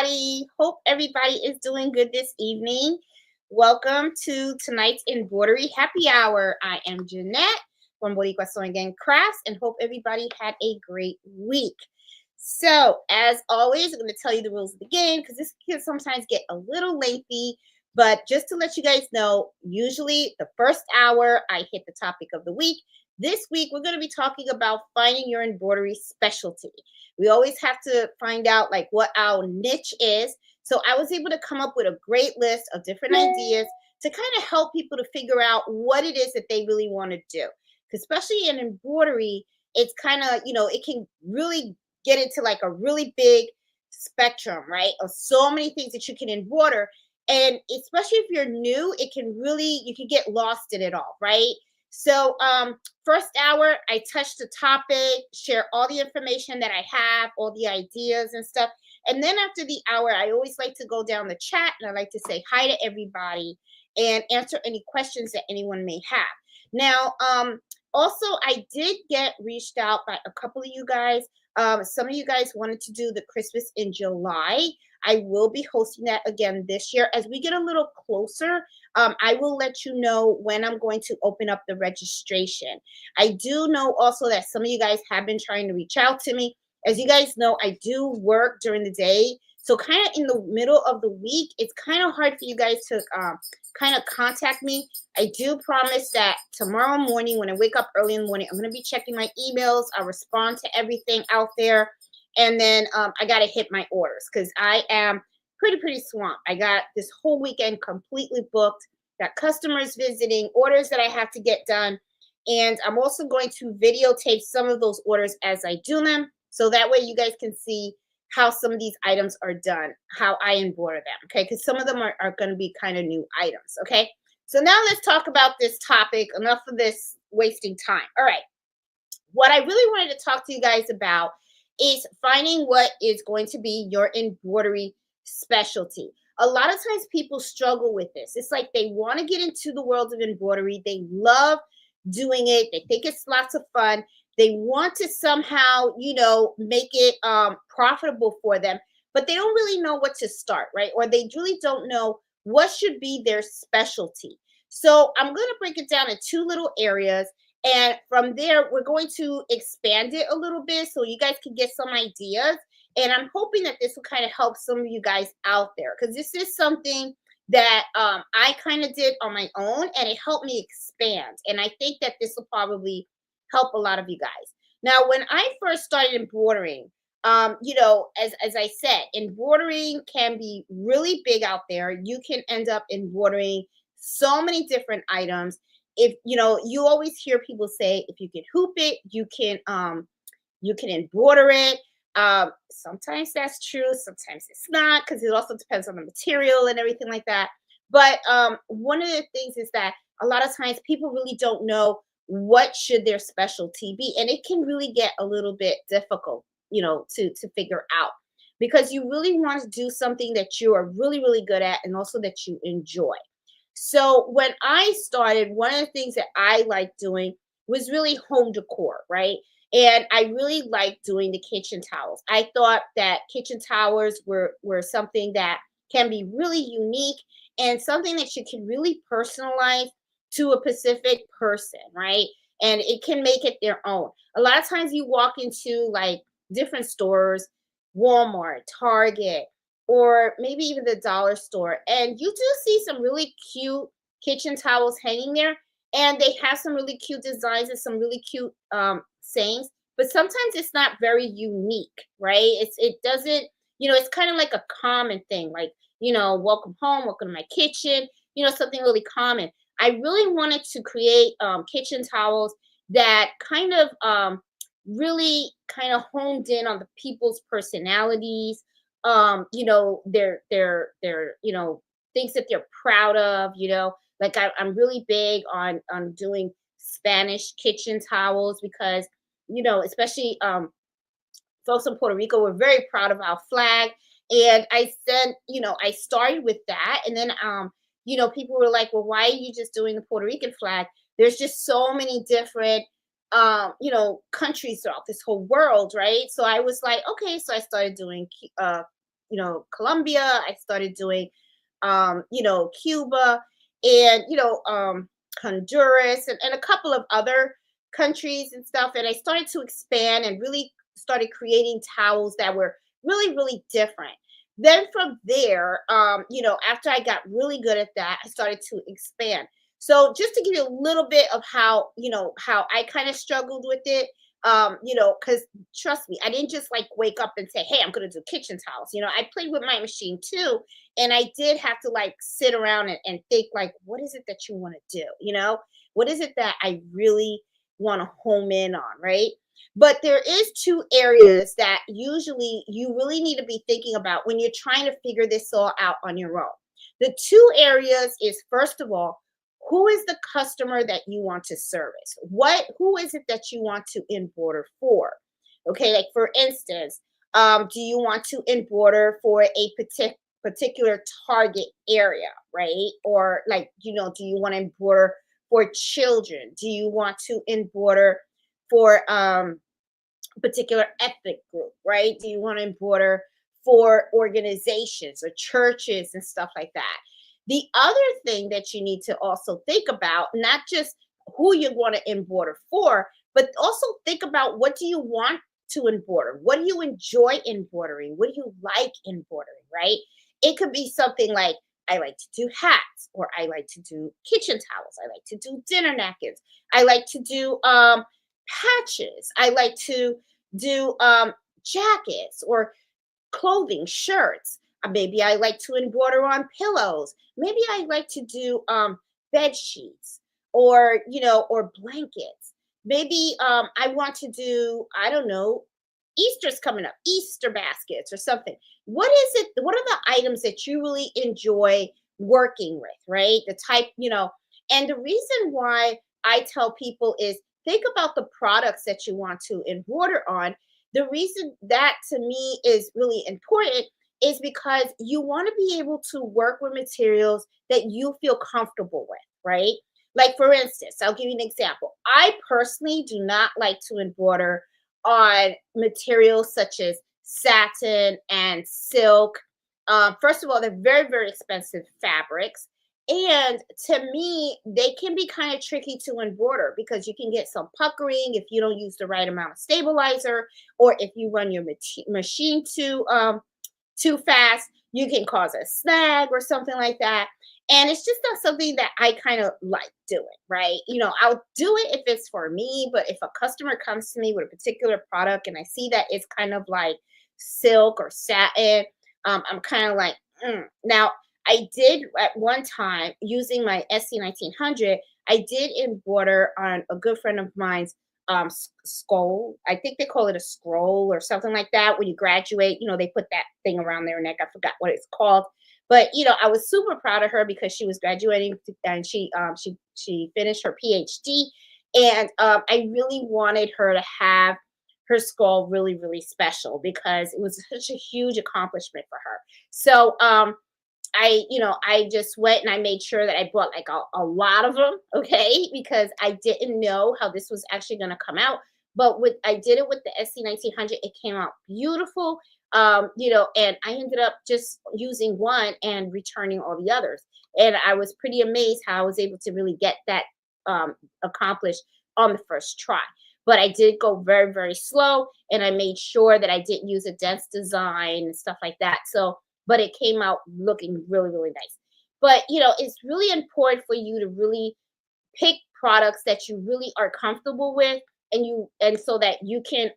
everybody. Hope everybody is doing good this evening. Welcome to tonight's Embroidery Happy Hour. I am Jeanette from Boricua Sewing and Crafts and hope everybody had a great week. So, as always, I'm going to tell you the rules of the game because this can sometimes get a little lengthy. But just to let you guys know, usually the first hour I hit the topic of the week. This week, we're going to be talking about finding your embroidery specialty. We always have to find out like what our niche is. So I was able to come up with a great list of different ideas to kind of help people to figure out what it is that they really want to do. Especially in embroidery, it's kind of, it can really get into like a really big spectrum, right? Of so many things that you can embroider. And especially if you're new, you can get lost in it all, right? So first hour, I touch the topic, share all the information that I have, all the ideas and stuff. And then after the hour, I always like to go down the chat and I like to say hi to everybody and answer any questions that anyone may have. Now, also, I did get reached out by a couple of you guys. Some of you guys wanted to do the Christmas in July. I will be hosting that again this year. As we get a little closer, I will let you know when I'm going to open up the registration. I do know also that some of you guys have been trying to reach out to me. As you guys know, I do work during the day. So kind of in the middle of the week, it's kind of hard for you guys to kind of contact me. I do promise that tomorrow morning when I wake up early in the morning, I'm going to be checking my emails. I'll respond to everything out there. And then I got to hit my orders because I am pretty swamped. I got this whole weekend completely booked, got customers visiting, orders that I have to get done. And I'm also going to videotape some of those orders as I do them. So that way you guys can see how some of these items are done, how I embroider them, okay? Because some of them are going to be kind of new items, okay? So now let's talk about this topic. Enough of this wasting time. All right. What I really wanted to talk to you guys about is finding what is going to be your embroidery specialty. A lot of times people struggle with this. It's like they want to get into the world of embroidery. They love doing it. They think it's lots of fun. They want to somehow, make it profitable for them, but they don't really know what to start, right? Or they really don't know what should be their specialty. So I'm going to break it down in two little areas. And from there, we're going to expand it a little bit so you guys can get some ideas. And I'm hoping that this will kind of help some of you guys out there because this is something that I kind of did on my own and it helped me expand. And I think that this will probably help a lot of you guys. Now, when I first started embroidering, as I said, embroidering can be really big out there. You can end up embroidering so many different items. If you always hear people say, if you can hoop it, you can embroider it. Sometimes that's true, sometimes it's not, because it also depends on the material and everything like that. But one of the things is that a lot of times people really don't know what should their specialty be, and it can really get a little bit difficult, to figure out because you really want to do something that you are really good at and also that you enjoy. So when I started, one of the things that I liked doing was really home decor, right? And I really liked doing the kitchen towels. I thought that kitchen towels were something that can be really unique and something that you can really personalize to a specific person, right? And it can make it their own. A lot of times you walk into like different stores, Walmart, Target, or maybe even the dollar store, and you do see some really cute kitchen towels hanging there, and they have some really cute designs and some really cute sayings, but sometimes it's not very unique, right? It doesn't, it's kind of like a common thing, like, welcome home, welcome to my kitchen, something really common. I really wanted to create kitchen towels that kind of really kind of honed in on the people's personalities, their things that they're proud of, like I'm really big on doing Spanish kitchen towels because, especially folks in Puerto Rico, we're very proud of our flag. And I said, I started with that. And then, people were like, well, why are you just doing the Puerto Rican flag? There's just so many different, countries throughout this whole world, right? So I was like, okay. So I started doing Colombia. I started doing, Cuba, and, Honduras, and a couple of other countries and stuff. And I started to expand and really started creating towels that were really, really different. Then from there, after I got really good at that, I started to expand. So just to give you a little bit of how I kind of struggled with it, because trust me, I didn't just like wake up and say, "Hey, I'm gonna do kitchen towels." I played with my machine too, and I did have to like sit around and think like, what is it that you want to do? What is it that I really want to home in on, right? But there is two areas that usually you really need to be thinking about when you're trying to figure this all out on your own. The two areas is, first of all, who is the customer that you want to service? Who is it that you want to embroider for? Okay, like for instance, do you want to embroider for a particular target area, right? Or like, do you want to embroider for children? Do you want to embroider for particular ethnic group, right? Do you want to embroider for organizations or churches and stuff like that? The other thing that you need to also think about, not just who you want to embroider for, but also think about, what do you want to embroider? What do you enjoy embroidering? What do you like embroidering, right? It could be something like, I like to do hats, or I like to do kitchen towels. I like to do dinner napkins. I like to do patches. I like to do jackets or clothing, shirts. Maybe I like to embroider on pillows. Maybe I like to do bed sheets, or blankets. Maybe I want to do, I don't know, Easter's coming up, Easter baskets or something. What is it? What are the items that you really enjoy working with, right? The type, and the reason why I tell people is, think about the products that you want to embroider on. The reason that to me is really important is because you want to be able to work with materials that you feel comfortable with, right? Like for instance, I'll give you an example. I personally do not like to embroider on materials such as satin and silk. First of all, they're very, very expensive fabrics. And to me, they can be kind of tricky to embroider because you can get some puckering if you don't use the right amount of stabilizer, or if you run your machine too fast, you can cause a snag or something like that. And it's just not something that I kind of like doing, right? I'll do it if it's for me, but if a customer comes to me with a particular product and I see that it's kind of like silk or satin, I'm kind of like, Now, I did at one time, using my SC1900, I did embroider on a good friend of mine's skull. I think they call it a scroll or something like that. When you graduate, they put that thing around their neck. I forgot what it's called. But I was super proud of her because she was graduating, and she finished her PhD, and I really wanted her to have her skull really, really special because it was such a huge accomplishment for her. So I just went and I made sure that I bought like a lot of them, okay, because I didn't know how this was actually going to come out. But I did it with the SC1900, it came out beautiful. And I ended up just using one and returning all the others. And I was pretty amazed how I was able to really get that accomplished on the first try. But I did go very, very slow, and I made sure that I didn't use a dense design and stuff like that. So, but it came out looking really, really nice. But it's really important for you to really pick products that you really are comfortable with, and so that you can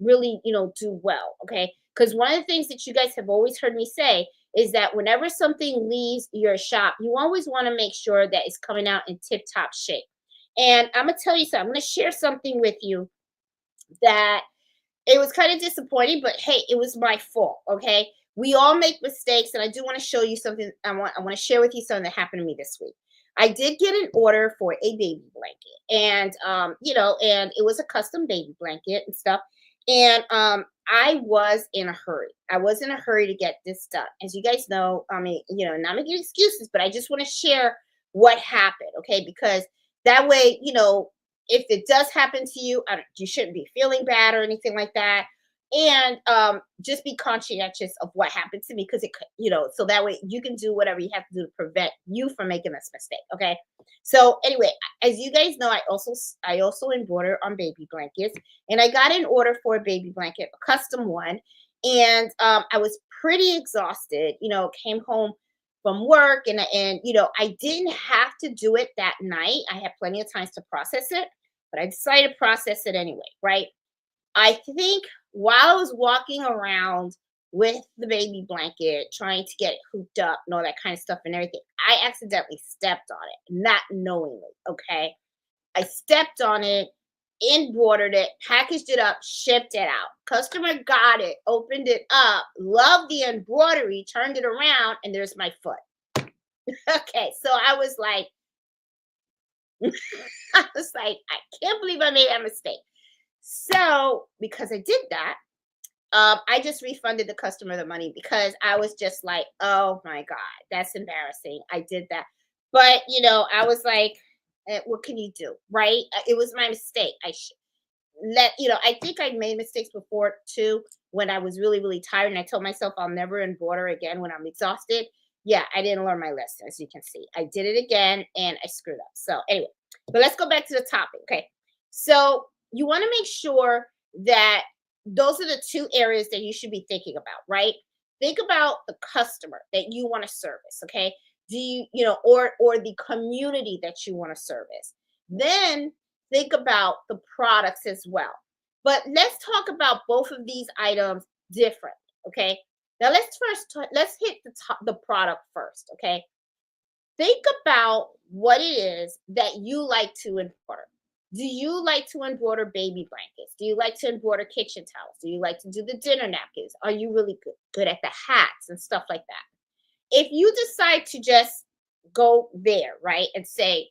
really do well, okay? Because one of the things that you guys have always heard me say is that whenever something leaves your shop, you always want to make sure that it's coming out in tip top shape. And I'm gonna tell you something. I'm gonna share something with you that it was kind of disappointing, but hey, it was my fault. Okay, we all make mistakes, and I do want to show you something. I want to share with you something that happened to me this week. I did get an order for a baby blanket, and and it was a custom baby blanket and stuff. And I was in a hurry. I was in a hurry to get this done. As you guys know, I mean, not making excuses, but I just want to share what happened, okay? Because that way, if it does happen to you, you shouldn't be feeling bad or anything like that. and just be conscientious of what happened to me, because it could, so that way you can do whatever you have to do to prevent you from making this mistake. Okay. So anyway, as you guys know, I also embroider on baby blankets, and I got an order for a baby blanket, a custom one, and I was pretty exhausted. Came home from work, and I didn't have to do it that night. I had plenty of times to process it, but I decided to process it anyway, right? I think while I was walking around with the baby blanket, trying to get it hooped up and all that kind of stuff and everything, I accidentally stepped on it, not knowingly. Okay. I stepped on it, embroidered it, packaged it up, shipped it out. Customer got it, opened it up, loved the embroidery, turned it around, and there's my foot. Okay. So I was like, I can't believe I made that mistake. So because I did that, I just refunded the customer the money, because I was just like, oh my God, that's embarrassing. I did that. But, I was like, what can you do? Right? It was my mistake. I think I made mistakes before too, when I was really, really tired and I told myself I'll never embroider again when I'm exhausted. Yeah, I didn't learn my lesson, as you can see. I did it again and I screwed up. So, anyway, but let's go back to the topic. Okay. So, you want to make sure that those are the two areas that you should be thinking about, right? Think about the customer that you want to service, okay? Do or the community that you want to service. Then think about the products as well. But let's talk about both of these items differently, okay? Now let's hit the product first, okay? Think about what it is that you like to embroider. Do you like to embroider baby blankets? Do you like to embroider kitchen towels? Do you like to do the dinner napkins? Are you really good at the hats and stuff like that? If you decide to just go there, right, and say,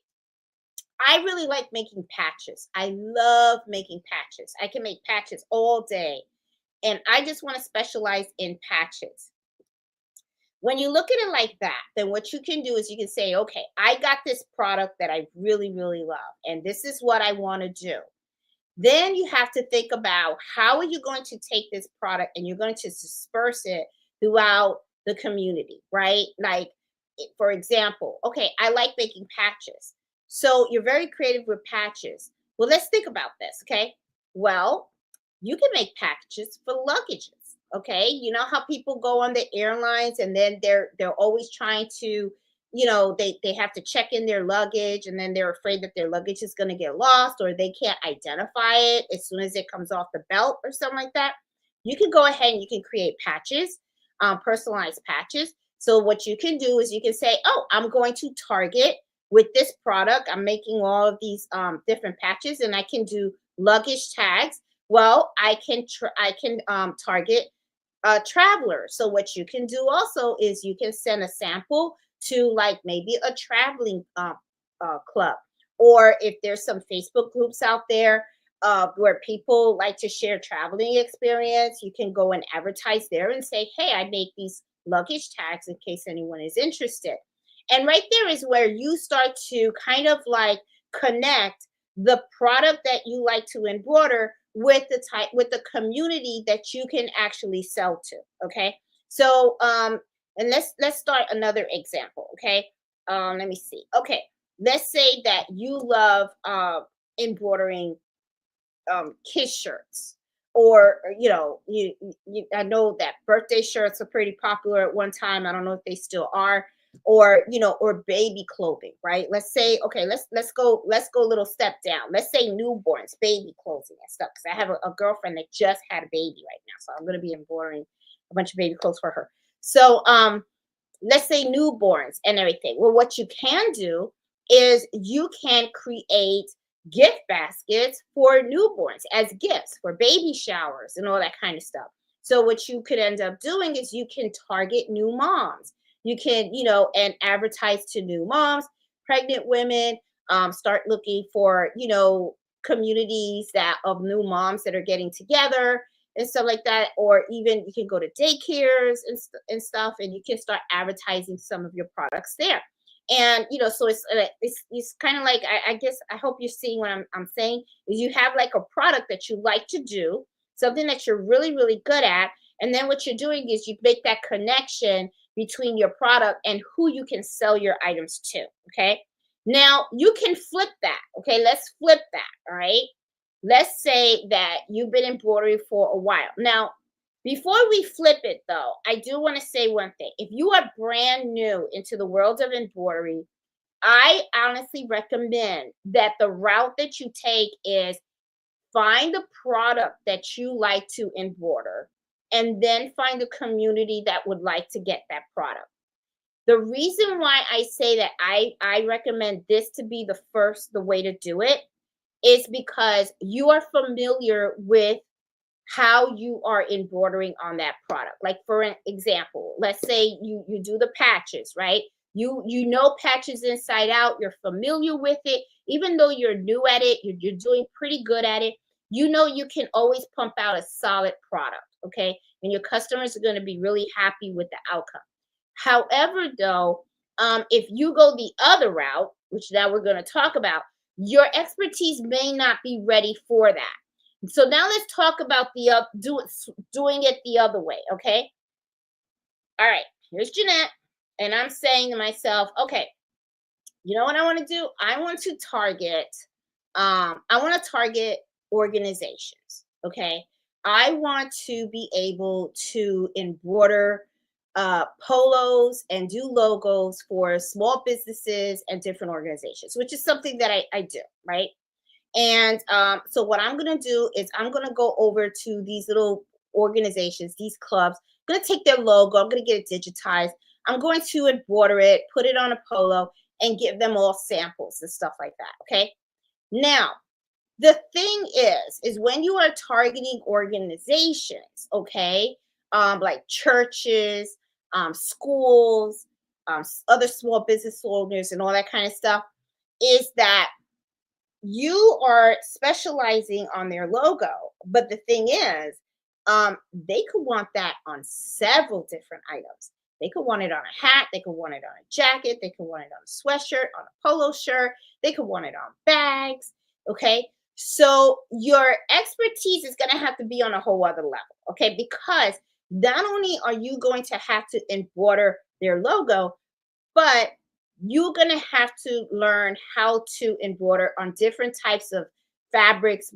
I really like making patches. I love making patches. I can make patches all day, and I just want to specialize in patches. When you look at it like that, then what you can do is you can say, okay, I got this product that I really, really love, and this is what I want to do. Then you have to think about, how are you going to take this product and you're going to disperse it throughout the community, right? Like, for example, okay, I like making patches. So you're very creative with patches. Well, let's think about this, okay? Well, you can make packages for luggages. Okay, you know how people go on the airlines and then they're always trying to, they have to check in their luggage, and then they're afraid that their luggage is going to get lost, or they can't identify it as soon as it comes off the belt or something like that. You can go ahead and you can create patches, personalized patches. So what you can do is you can say, oh, I'm going to target with this product. I'm making all of these different patches, and I can do luggage tags. Well, I can target traveler. So what you can do also is you can send a sample to, like, maybe a traveling club, or if there's some Facebook groups out there where people like to share traveling experience, you can go and advertise there and say, hey, I make these luggage tags in case anyone is interested. And right there is where you start to kind of like connect the product that you like to embroider with the community that you can actually sell to. Okay. So and let's start another example. Okay. Let me see. Okay. Let's say that you love embroidering kids shirts, or I know that birthday shirts are pretty popular at one time. I don't know if they still are. Or or baby clothing, right? Let's say, okay, let's go a little step down. Let's say newborns, baby clothing and stuff, because I have a girlfriend that just had a baby right now, so I'm going to be embroidering a bunch of baby clothes for her. So let's say newborns and everything. Well, what you can do is you can create gift baskets for newborns as gifts for baby showers and all that kind of stuff. So what you could end up doing is you can target new moms. You can, and advertise to new moms, pregnant women, start looking for, communities that of new moms that are getting together and stuff like that. Or even you can go to daycares and stuff, and you can start advertising some of your products there. And so it's kind of like, I guess I hope you're seeing what I'm saying is, you have like a product that you like to do. something that you're really, really good at. And then what you're doing is you make that connection between your product and who you can sell your items to. Okay. Now you can flip that. Okay. Let's flip that. All right. Let's say that you've been embroidering for a while. Now, before we flip it though, I do want to say one thing. If you are brand new into the world of embroidery, I honestly recommend that the route that you take is find the product that you like to embroider and then find a community that would like to get that product. The reason why I say that I recommend this to be the way to do it is because you are familiar with how you are embroidering on that product. Like for an example, let's say you do the patches, right? You know patches inside out, you're familiar with it, even though you're new at it, you're doing pretty good at it. You know you can always pump out a solid product, okay? And your customers are going to be really happy with the outcome. However, though, if you go the other route, which now we're going to talk about, your expertise may not be ready for that. So now let's talk about doing it the other way, okay? All right, here's Jeanette, and I'm saying to myself, okay, you know what I want to do? I want to target organizations, okay? I want to be able to embroider polos and do logos for small businesses and different organizations, which is something that I do, right? And so what I'm going to do is I'm going to go over to these little organizations, these clubs. I'm going to take their logo. I'm going to get it digitized. I'm going to embroider it, put it on a polo, and give them all samples and stuff like that. Okay. Now, the thing is when you are targeting organizations, okay, like churches, schools, other small business owners, and all that kind of stuff, is that you are specializing on their logo. But the thing is, they could want that on several different items. They could want it on a hat, they could want it on a jacket, they could want it on a sweatshirt, on a polo shirt, they could want it on bags. Okay. So your expertise is going to have to be on a whole other level. Okay. Because not only are you going to have to embroider their logo, but you're going to have to learn how to embroider on different types of fabrics,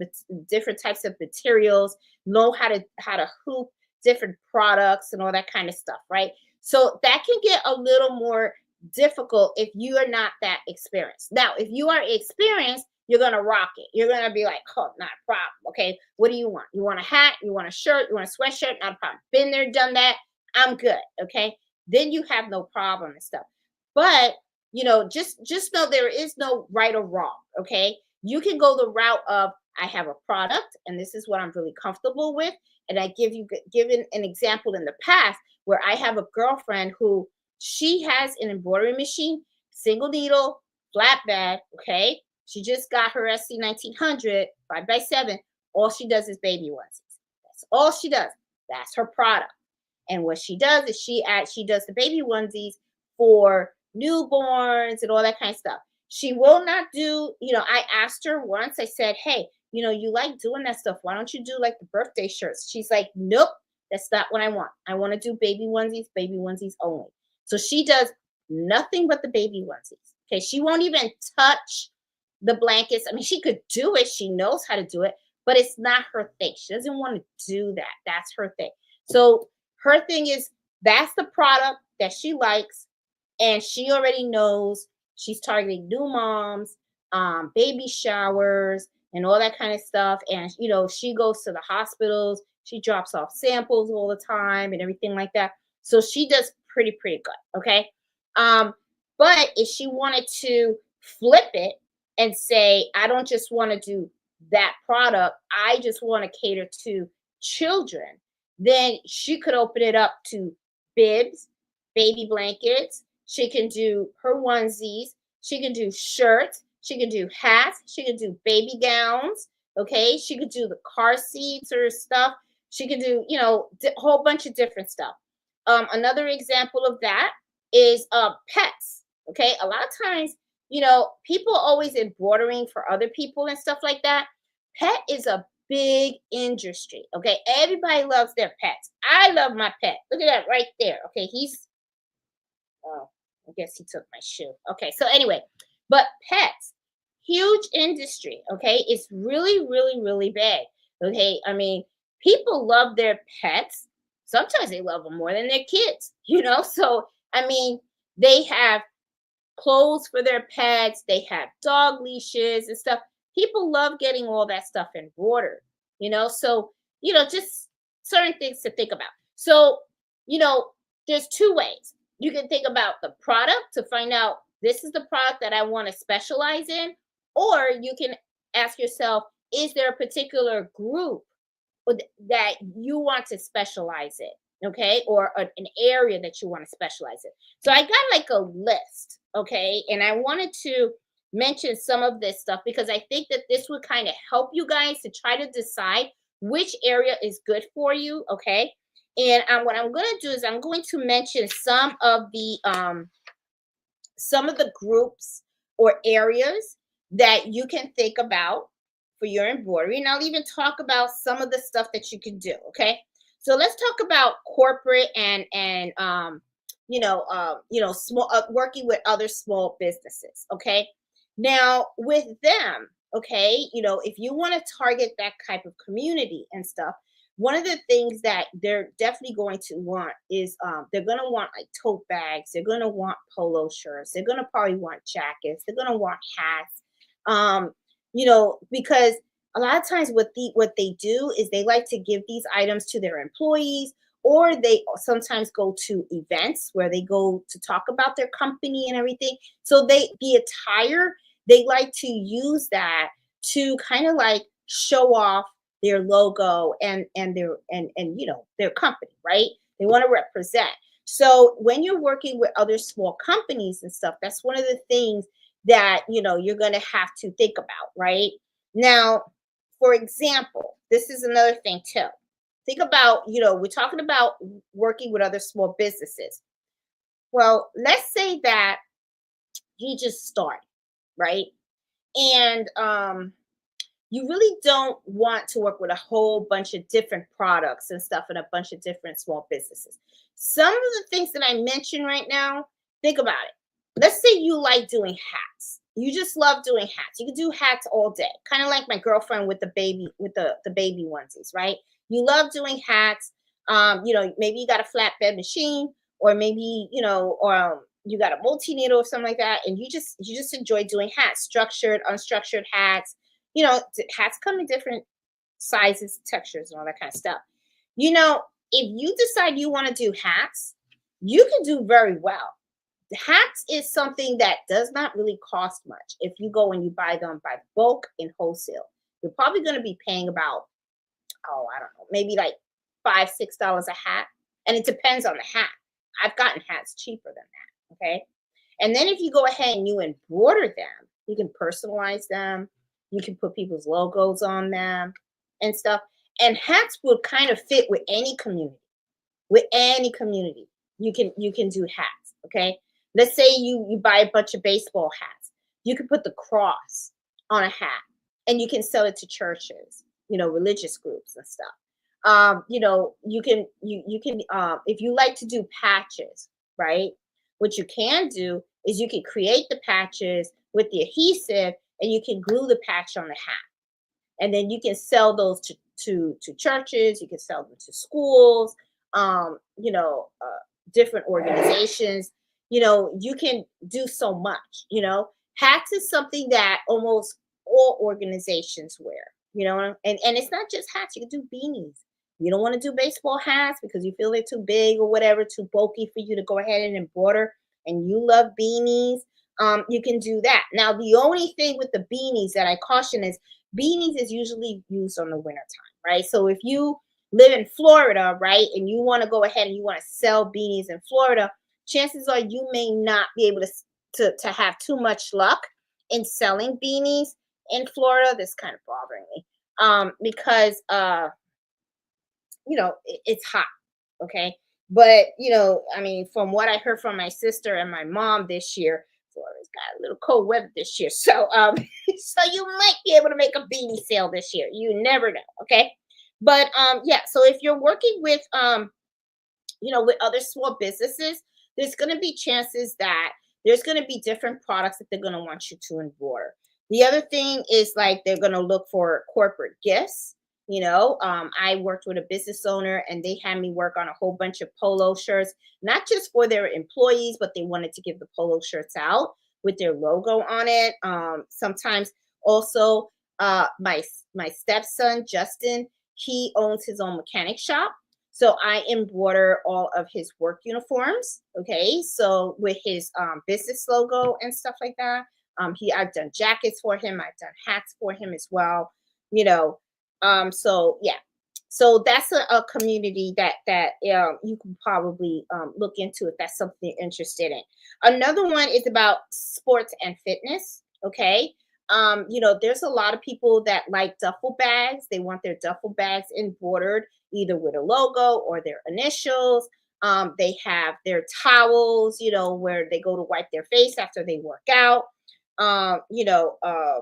different types of materials, know how to hoop different products and all that kind of stuff, right? So that can get a little more difficult if you are not that experienced. Now, if you are experienced, you're going to rock it. You're going to be like, oh, not a problem. Okay, what do you want? You want a hat? You want a shirt? You want a sweatshirt? Not a problem. Been there, done that. I'm good. Okay, then you have no problem and stuff. But just know there is no right or wrong. Okay, you can go the route of I have a product and this is what I'm really comfortable with. And I given an example in the past where I have a girlfriend who she has an embroidery machine, single needle, flat bed. Okay, she just got her SC 1900 5x7. All she does is baby onesies. That's all she does. That's her product. And what she does is she does the baby onesies for newborns and all that kind of stuff. She will not do, I asked her once, I said, hey, you like doing that stuff. Why don't you do like the birthday shirts? She's like, nope, that's not what I want. I want to do baby onesies only. So she does nothing but the baby onesies. Okay. She won't even touch the blankets. I mean, she could do it. She knows how to do it, but it's not her thing. She doesn't want to do that. That's her thing. So her thing is that's the product that she likes. And she already knows she's targeting new moms, baby showers, and all that kind of stuff. And, she goes to the hospitals. She drops off samples all the time and everything like that. So she does pretty good. Okay. But if she wanted to flip it and say, I don't just want to do that product, I just want to cater to children, then she could open it up to bibs, baby blankets. She can do her onesies. She can do shirts. She can do hats. She can do baby gowns. Okay. She could do the car seats or stuff. She could do, a whole bunch of different stuff. Another example of that is pets. Okay. A lot of times, people always embroidering for other people and stuff like that. Pet is a big industry. Okay, everybody loves their pets. I love my pet. Look at that right there. Okay, he's oh, I guess he took my shoe. Okay, so anyway, but pets, huge industry. Okay, it's really, really, really big. Okay, I mean, people love their pets. Sometimes they love them more than their kids, So, I mean, they have clothes for their pets, they have dog leashes and stuff. People love getting all that stuff embroidered, So, just certain things to think about. So, you know, there's two ways. You can think about the product to find out this is the product that I want to specialize in, or you can ask yourself, is there a particular group that you want to specialize in, okay, or an area that you want to specialize in. So I got like a list, okay, and I wanted to mention some of this stuff because I think that this would kind of help you guys to try to decide which area is good for you, okay. And what I'm going to do is I'm going to mention some of the groups or areas that you can think about for your embroidery. And I'll even talk about some of the stuff that you can do. Okay. So let's talk about corporate and small working with other small businesses. Okay. Now with them, okay, if you want to target that type of community and stuff, one of the things that they're definitely going to want is they're going to want like tote bags, they're going to want polo shirts, they're going to probably want jackets, they're going to want hats, because a lot of times what they do is they like to give these items to their employees, or they sometimes go to events where they go to talk about their company and everything. So the attire, they like to use that to kind of like show off their logo and their company, right? They want to represent. So when you're working with other small companies and stuff, that's one of the things that you're going to have to think about, right? Now, for example, this is another thing too. Think about, we're talking about working with other small businesses. Well, let's say that you just start, right? And you really don't want to work with a whole bunch of different products and stuff in a bunch of different small businesses. Some of the things that I mentioned right now, think about it. Let's say you like doing hats. You just love doing hats. You can do hats all day. Kind of like my girlfriend with the baby, with the baby onesies, right? You love doing hats. Maybe you got a flatbed machine, or maybe, you got a multi-needle or something like that, and you just enjoy doing hats, structured, unstructured hats. Hats come in different sizes, textures, and all that kind of stuff. If you decide you want to do hats, you can do very well. The hats is something that does not really cost much. If you go and you buy them by bulk and wholesale, you're probably going to be paying about, I don't know, maybe like $5, $6 a hat. And it depends on the hat. I've gotten hats cheaper than that. Okay. And then if you go ahead and you embroider them, you can personalize them. You can put people's logos on them and stuff. And hats will kind of fit with any community. With any community, you can do hats. Okay. Let's say you buy a bunch of baseball hats. You can put the cross on a hat, and you can sell it to churches, religious groups and stuff. You can if you like to do patches, right? What you can do is you can create the patches with the adhesive, and you can glue the patch on the hat, and then you can sell those to churches. You can sell them to schools, um, you know, uh, different organizations. You can do so much. Hats is something that almost all organizations wear. And it's not just hats. You can do beanies. You don't want to do baseball hats because you feel they're too big or whatever, too bulky for you to go ahead and embroider. And you love beanies. You can do that. Now, the only thing with the beanies that I caution is beanies is usually used on the winter time, right? So if you live in Florida, right, and you want to go ahead and you want to sell beanies in Florida, chances are you may not be able to have too much luck in selling beanies in Florida. That's kind of bothering me, because it's hot, okay? But I mean, from what I heard from my sister and my mom this year, Florida's got a little cold weather this year. So so you might be able to make a beanie sale this year. You never know. Okay. But yeah, so if you're working with with other small businesses, there's going to be chances that there's going to be different products that they're going to want you to embroider. The other thing is like they're going to look for corporate gifts. I worked with a business owner and they had me work on a whole bunch of polo shirts, not just for their employees, but they wanted to give the polo shirts out with their logo on it. Sometimes also my stepson Justin, he owns his own mechanic shop, so I embroider all of his work uniforms. Okay, so with his business logo and stuff like that. I've done jackets for him. I've done hats for him as well. You know, so yeah, so that's a community that you can probably look into if that's something you're interested in. Another one is about sports and fitness. Okay, there's a lot of people that like duffel bags. They want their duffel bags embroidered either with a logo or their initials. They have their towels, where they go to wipe their face after they work out. Um, you know, uh,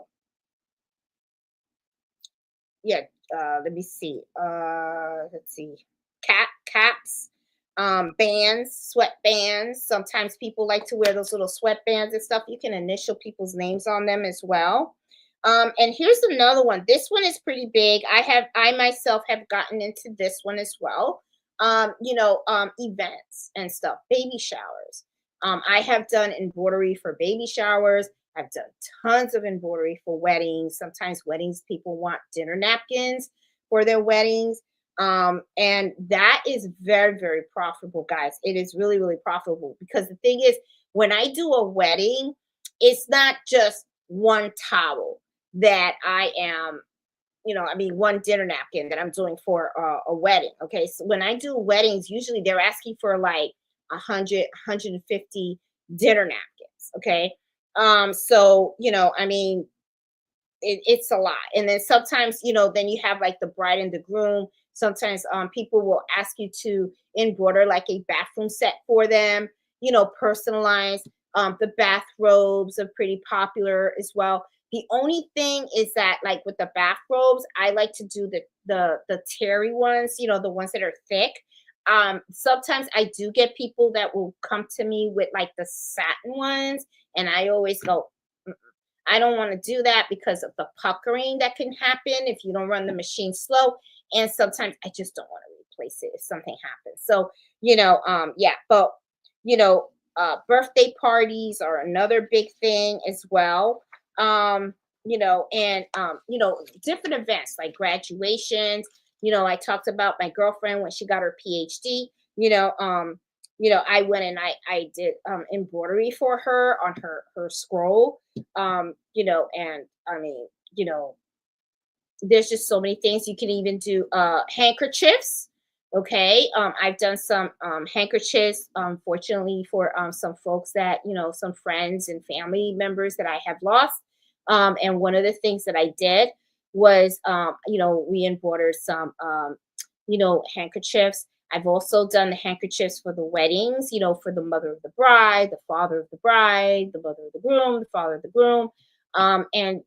yeah, let me see. Let's see. Caps, bands, sweatbands. Sometimes people like to wear those little sweatbands and stuff. You can initial people's names on them as well. And here's another one. This one is pretty big. I myself have gotten into this one as well. Events and stuff, baby showers. I have done embroidery for baby showers. I've done tons of embroidery for weddings. Sometimes weddings, people want dinner napkins for their weddings. And that is very, very profitable, guys. It is really, really profitable because the thing is, when I do a wedding, it's not just one towel that I am, one dinner napkin that I'm doing for a wedding. Okay. So when I do weddings, usually they're asking for like 150 dinner napkins. Okay. So, it's a lot. And then sometimes, then you have like the bride and the groom. Sometimes people will ask you to embroider like a bathroom set for them, personalized. The bathrobes are pretty popular as well. The only thing is that like with the bathrobes, I like to do the terry ones, the ones that are thick. Sometimes I do get people that will come to me with like the satin ones, and I always go, I don't want to do that because of the puckering that can happen if you don't run the machine slow. And sometimes I just don't want to replace it if something happens. So, yeah, but birthday parties are another big thing as well. Different events like graduations. I talked about my girlfriend when she got her PhD. You know, um, I went and I did embroidery for her on her scroll. And I mean, there's just so many things you can even do. Handkerchiefs. Okay. I've done some handkerchiefs, fortunately, for some folks that, some friends and family members that I have lost. And one of the things that I did was, we embroidered some, handkerchiefs. I've also done the handkerchiefs for the weddings, for the mother of the bride, the father of the bride, the mother of the groom, the father of the groom. And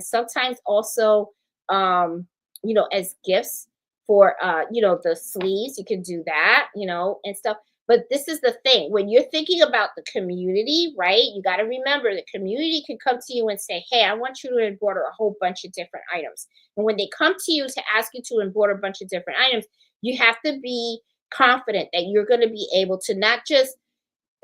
sometimes also, as gifts for, the sleeves, you can do that, and stuff. But this is the thing, when you're thinking about the community, right? You got to remember the community can come to you and say, hey, I want you to embroider a whole bunch of different items. And when they come to you to ask you to embroider a bunch of different items, you have to be confident that you're going to be able to not just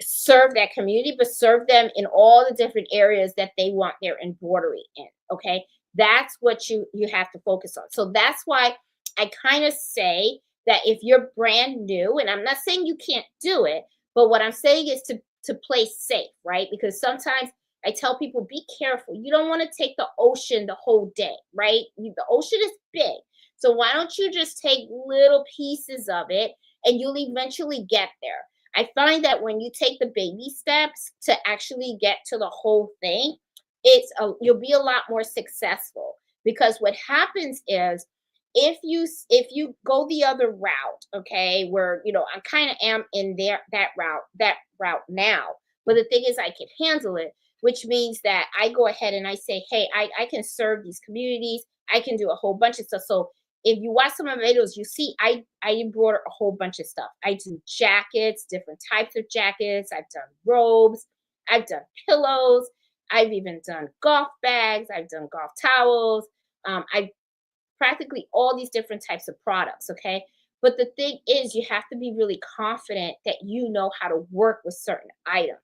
serve that community, but serve them in all the different areas that they want their embroidery in. Okay. That's what you have to focus on. So that's why I kind of say that if you're brand new, and I'm not saying you can't do it, but what I'm saying is to play safe, right? Because sometimes I tell people, be careful. You don't want to take the ocean the whole day, right? The ocean is big. So why don't you just take little pieces of it and you'll eventually get there. I find that when you take the baby steps to actually get to the whole thing, you'll be a lot more successful, because what happens is if you go the other route, okay, where I kind of am in that route now, But the thing is, I can handle it, which means that I go ahead and I say, hey, I can serve these communities. I can do a whole bunch of stuff. So if you watch some of my videos, you see I embroider a whole bunch of stuff. I do jackets, different types of jackets. I've done robes. I've done pillows. I've even done golf bags. I've done golf towels. I practically all these different types of products. Okay. But the thing is, you have to be really confident that you know how to work with certain items.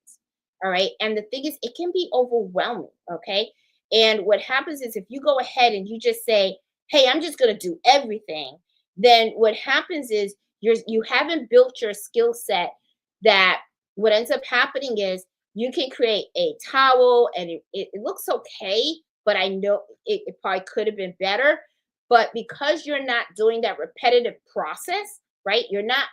All right. And the thing is, it can be overwhelming. Okay. And what happens is, if you go ahead and you just say, hey, I'm just going to do everything, then what happens is you haven't built your skill set. That what ends up happening is you can create a towel and it looks okay, but I know it probably could have been better. But because you're not doing that repetitive process, right? You're not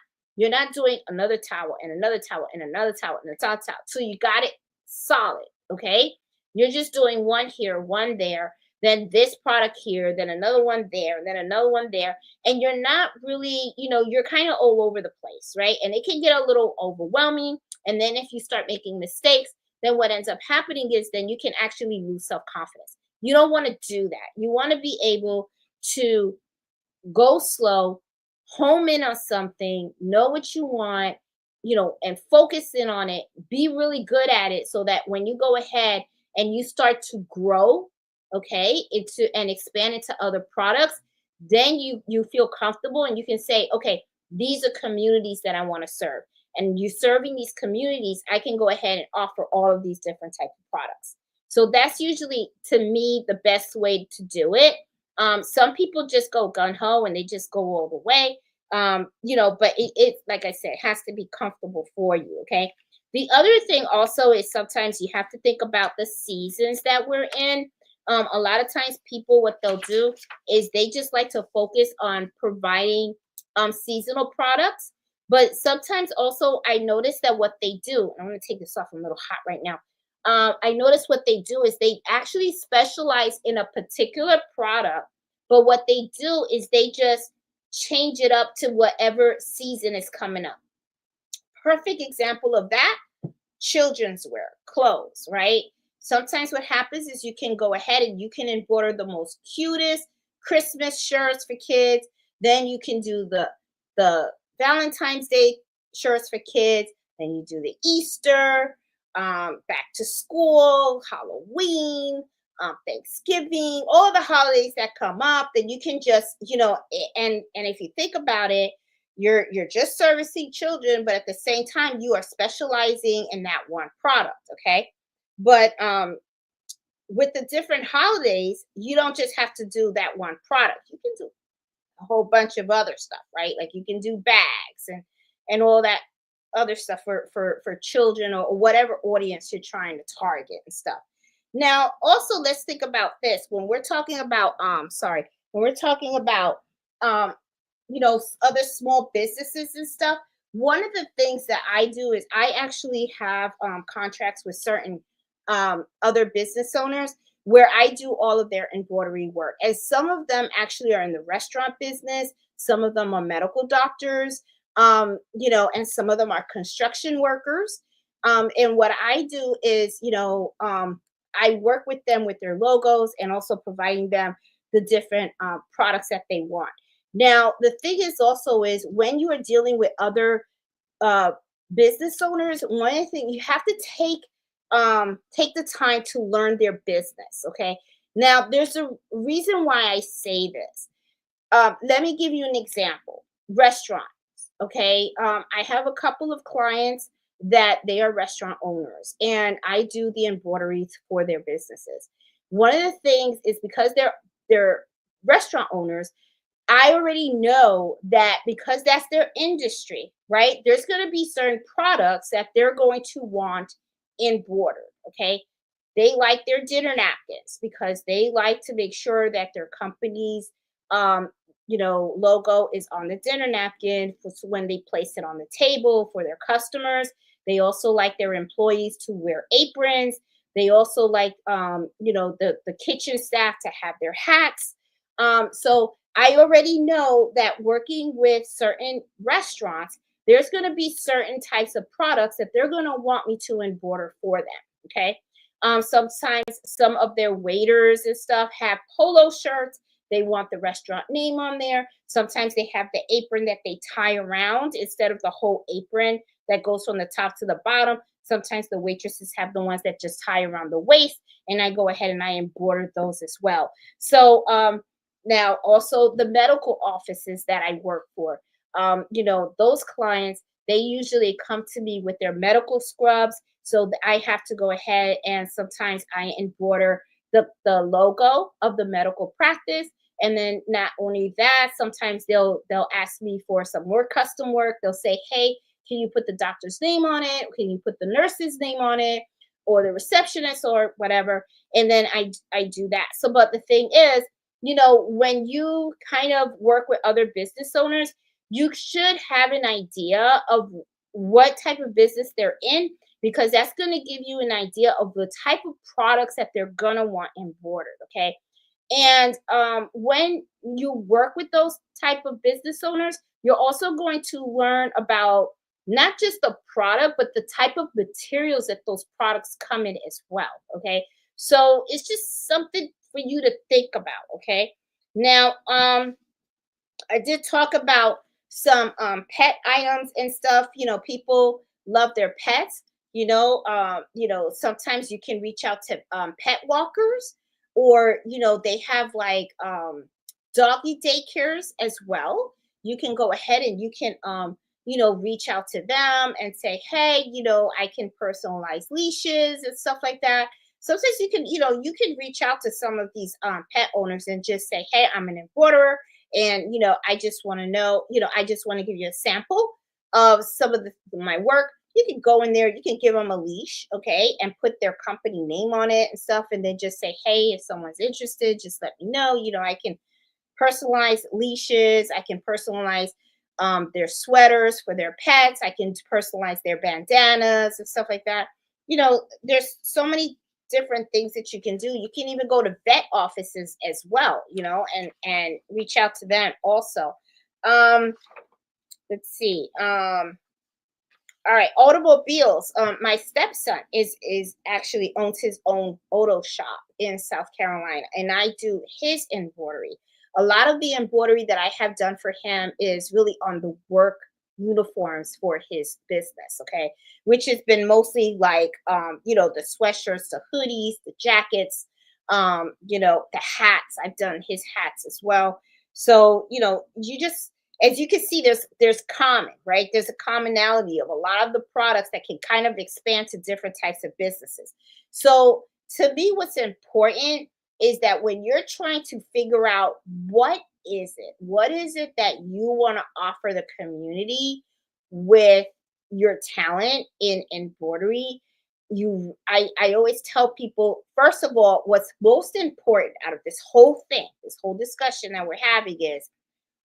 doing another towel and another towel and another towel and another towel. So you got it solid, okay? You're just doing one here, one there, then this product here, then another one there, then another one there. And you're not really, you're kind of all over the place, right? And it can get a little overwhelming. And then if you start making mistakes, then what ends up happening is then you can actually lose self-confidence. You don't want to do that. You want to be able to go slow, home in on something, know what you want, and focus in on it, be really good at it so that when you go ahead and you start to grow, okay, into and expand into other products, then you feel comfortable and you can say, okay, these are communities that I want to serve. And you serving these communities, I can go ahead and offer all of these different types of products. So that's usually to me the best way to do it. Some people just go gun ho and they just go all the way. But it like I said, has to be comfortable for you. Okay. The other thing also is sometimes you have to think about the seasons that we're in. A lot of times people, what they'll do is they just like to focus on providing seasonal products. But sometimes also I notice that what they do, and I'm going to take this off, I'm a little hot right now. I notice what they do is they actually specialize in a particular product, but what they do is they just change it up to whatever season is coming up. Perfect example of that, children's wear, clothes, right? Sometimes what happens is you can go ahead and you can embroider the most cutest Christmas shirts for kids. Then you can do the Valentine's Day shirts for kids. Then you do the Easter, back to school, Halloween, Thanksgiving, all the holidays that come up. Then you can just, and if you think about it, you're just servicing children, but at the same time, you are specializing in that one product. Okay. But with the different holidays, you don't just have to do that one product. You can do a whole bunch of other stuff, right? Like you can do bags and all that other stuff for children or whatever audience you're trying to target and stuff. Now, also let's think about this when we're talking about when we're talking about um other small businesses and stuff. One of the things that I do is I actually have contracts with certain other business owners where I do all of their embroidery work. And some of them actually are in the restaurant business, some of them are medical doctors, and some of them are construction workers. And what I do is, I work with them with their logos and also providing them the different products that they want. Now, the thing is also is when you are dealing with other uh, business owners, one of the things you have to take the time to learn their business. Okay. Now, there's a reason why I say this. Let me give you an example. Restaurants. Okay. I have a couple of clients that they are restaurant owners, and I do the embroideries for their businesses. One of the things is because they're restaurant owners, I already know that because that's their industry, right? There's going to be certain products that they're going to want embroidered, okay? They like their dinner napkins because they like to make sure that their company's logo is on the dinner napkin when they place it on the table for their customers. They also like their employees to wear aprons. They also like the kitchen staff to have their hats. So I already know that working with certain restaurants, there's going to be certain types of products that they're going to want me to embroider for them. Okay. Sometimes some of their waiters and stuff have polo shirts. They want the restaurant name on there. Sometimes they have the apron that they tie around instead of the whole apron that goes from the top to the bottom. Sometimes the waitresses have the ones that just tie around the waist, and I go ahead and I embroider those as well. So now also the medical offices that I work for, those clients, they usually come to me with their medical scrubs. So I have to go ahead and sometimes I embroider the logo of the medical practice. And then not only that, sometimes they'll ask me for some more custom work. They'll say, hey, can you put the doctor's name on it? Can you put the nurse's name on it? Or the receptionist or whatever. And then I do that. So, but the thing is, when you kind of work with other business owners, you should have an idea of what type of business they're in, because that's going to give you an idea of the type of products that they're going to want embroidered. Okay. And when you work with those type of business owners, you're also going to learn about not just the product, but the type of materials that those products come in as well. Okay. So it's just something for you to think about. Okay. Now, I did talk about some pet items and stuff. People love their pets. Sometimes you can reach out to pet walkers, or they have like doggy daycares as well. You can go ahead and you can reach out to them and say, hey, I can personalize leashes and stuff like that. Sometimes you can reach out to some of these pet owners and just say, hey, I'm an embroiderer, and I just want to know, I just want to give you a sample of some of my work. You can go in there, you can give them a leash, okay, and put their company name on it and stuff, and then just say, hey, if someone's interested, just let me know. I can personalize leashes, I can personalize their sweaters for their pets, I can personalize their bandanas and stuff like that. There's so many different things that you can do. You can even go to vet offices as well, and reach out to them also. Um, let's see. All right, automobiles. My stepson is actually owns his own auto shop in South Carolina, and I do his embroidery. A lot of the embroidery that I have done for him is really on the work uniforms for his business, okay, which has been mostly like the sweatshirts, the hoodies, the jackets, the hats. I've done his hats as well. So, you just, as you can see, there's common, right? There's a commonality of a lot of the products that can kind of expand to different types of businesses. So to me, what's important is that when you're trying to figure out what is it that you want to offer the community with your talent in embroidery, I always tell people, first of all, what's most important out of this whole thing, this whole discussion that we're having is,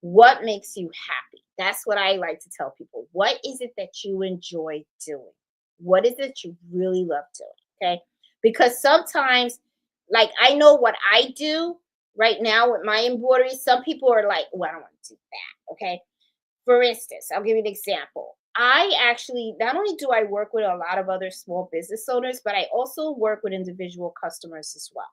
what makes you happy? That's what I like to tell people. What is it that you enjoy doing? What is it you really love doing? Okay. Because sometimes, like, I know what I do right now with my embroidery. Some people are like, well, I don't want to do that. Okay. For instance, I'll give you an example. I actually, not only do I work with a lot of other small business owners, but I also work with individual customers as well.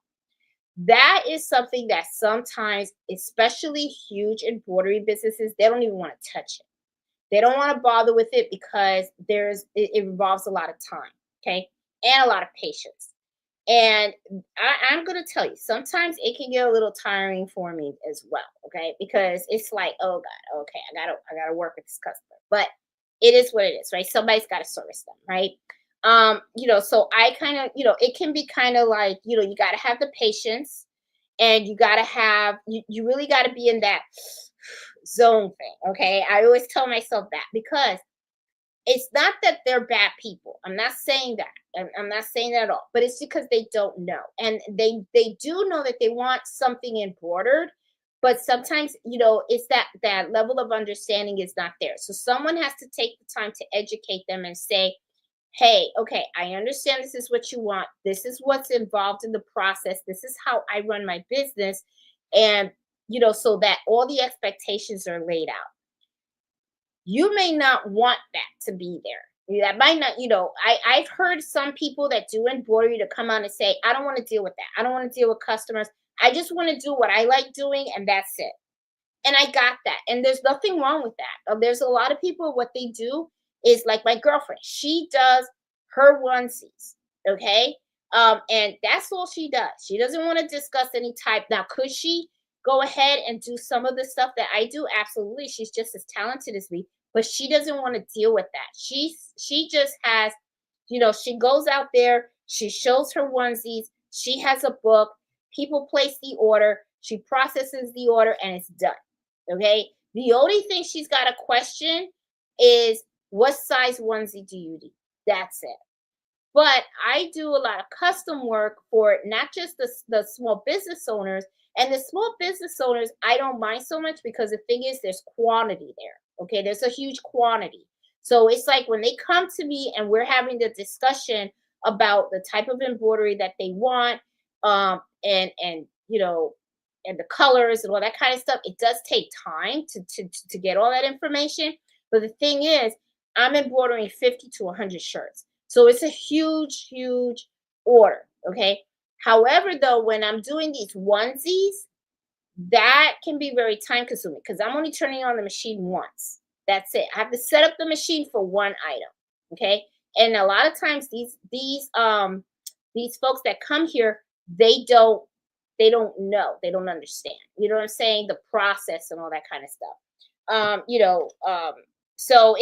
That is something that sometimes, especially huge embroidery businesses, they don't even want to touch it. They don't want to bother with it because it involves a lot of time, okay, and a lot of patience. And I'm gonna tell you, sometimes it can get a little tiring for me as well, okay, because it's like, oh God, okay, I gotta work with this customer, but it is what it is, right? Somebody's got to service them, right? So I kind of, it can be kind of like, you got to have the patience, and you got to have, you really got to be in that zone thing. Okay. I always tell myself that, because it's not that they're bad people. I'm not saying that. I'm not saying that at all, but it's because they don't know. And they do know that they want something embroidered, but sometimes, it's that level of understanding is not there. So someone has to take the time to educate them and say, hey, okay, I understand this is what you want. This is what's involved in the process. This is how I run my business. And, so that all the expectations are laid out. You may not want that to be there. That might not, I've heard some people that do embroidery to come on and say, I don't want to deal with that. I don't want to deal with customers. I just want to do what I like doing, and that's it. And I got that. And there's nothing wrong with that. There's a lot of people, what they do is like my girlfriend, she does her onesies. Okay. And that's all she does. She doesn't want to discuss any type. Now, could she go ahead and do some of the stuff that I do? Absolutely. She's just as talented as me, but she doesn't want to deal with that. She just has, she goes out there, she shows her onesies, she has a book, people place the order, she processes the order, and it's done. Okay. The only thing she's got to question is what size onesie do you need? That's it. But I do a lot of custom work for not just the small business owners. And the small business owners, I don't mind so much because the thing is, there's quantity there. Okay. There's a huge quantity. So it's like when they come to me and we're having the discussion about the type of embroidery that they want, and and the colors and all that kind of stuff. It does take time to get all that information. But the thing is, I'm embroidering 50 to 100 shirts. So it's a huge, huge order. Okay. However, though, when I'm doing these onesies, that can be very time consuming because I'm only turning on the machine once. That's it. I have to set up the machine for one item. Okay. And a lot of times these folks that come here, they don't know, they don't understand, you know what I'm saying, the process and all that kind of stuff. So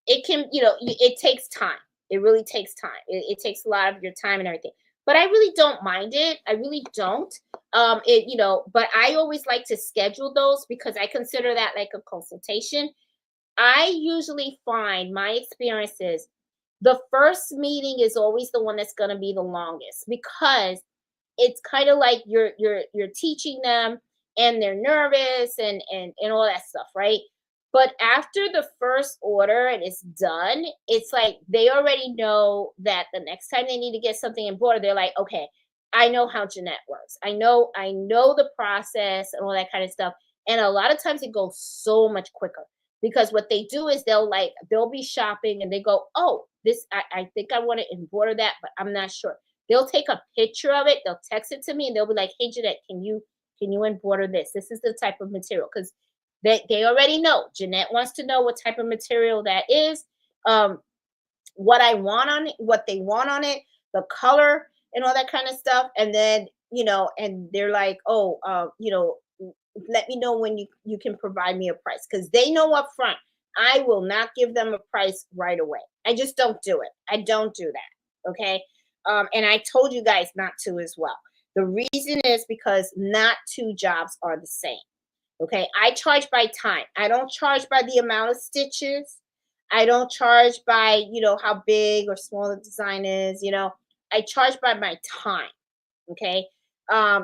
it can, it takes time. It really takes time. It takes a lot of your time and everything, but I really don't mind it. I really don't. But I always like to schedule those because I consider that like a consultation. I usually find my experiences, the first meeting is always the one that's going to be the longest because it's kind of like you're teaching them, and they're nervous and all that stuff, right? But after the first order and it's done, it's like they already know that the next time they need to get something embroidered, they're like, okay, I know how Jeanette works. I know the process and all that kind of stuff. And a lot of times it goes so much quicker because what they do is they'll be shopping and they go, oh, this I think I want to embroider that, but I'm not sure. They'll take a picture of it, they'll text it to me, and they'll be like, hey Jeanette, can you embroider this? This is the type of material. Because they already know. Jeanette wants to know what type of material that is, um, what I want on it, what they want on it, the color, and all that kind of stuff. And then, and they're like, oh, let me know when you can provide me a price. Because they know up front, I will not give them a price right away. I just don't do it. I don't do that. Okay. And I told you guys not to as well. The reason is because not two jobs are the same. Okay, I charge by time. I don't charge by the amount of stitches. I don't charge by, how big or small the design is, I charge by my time. Okay. I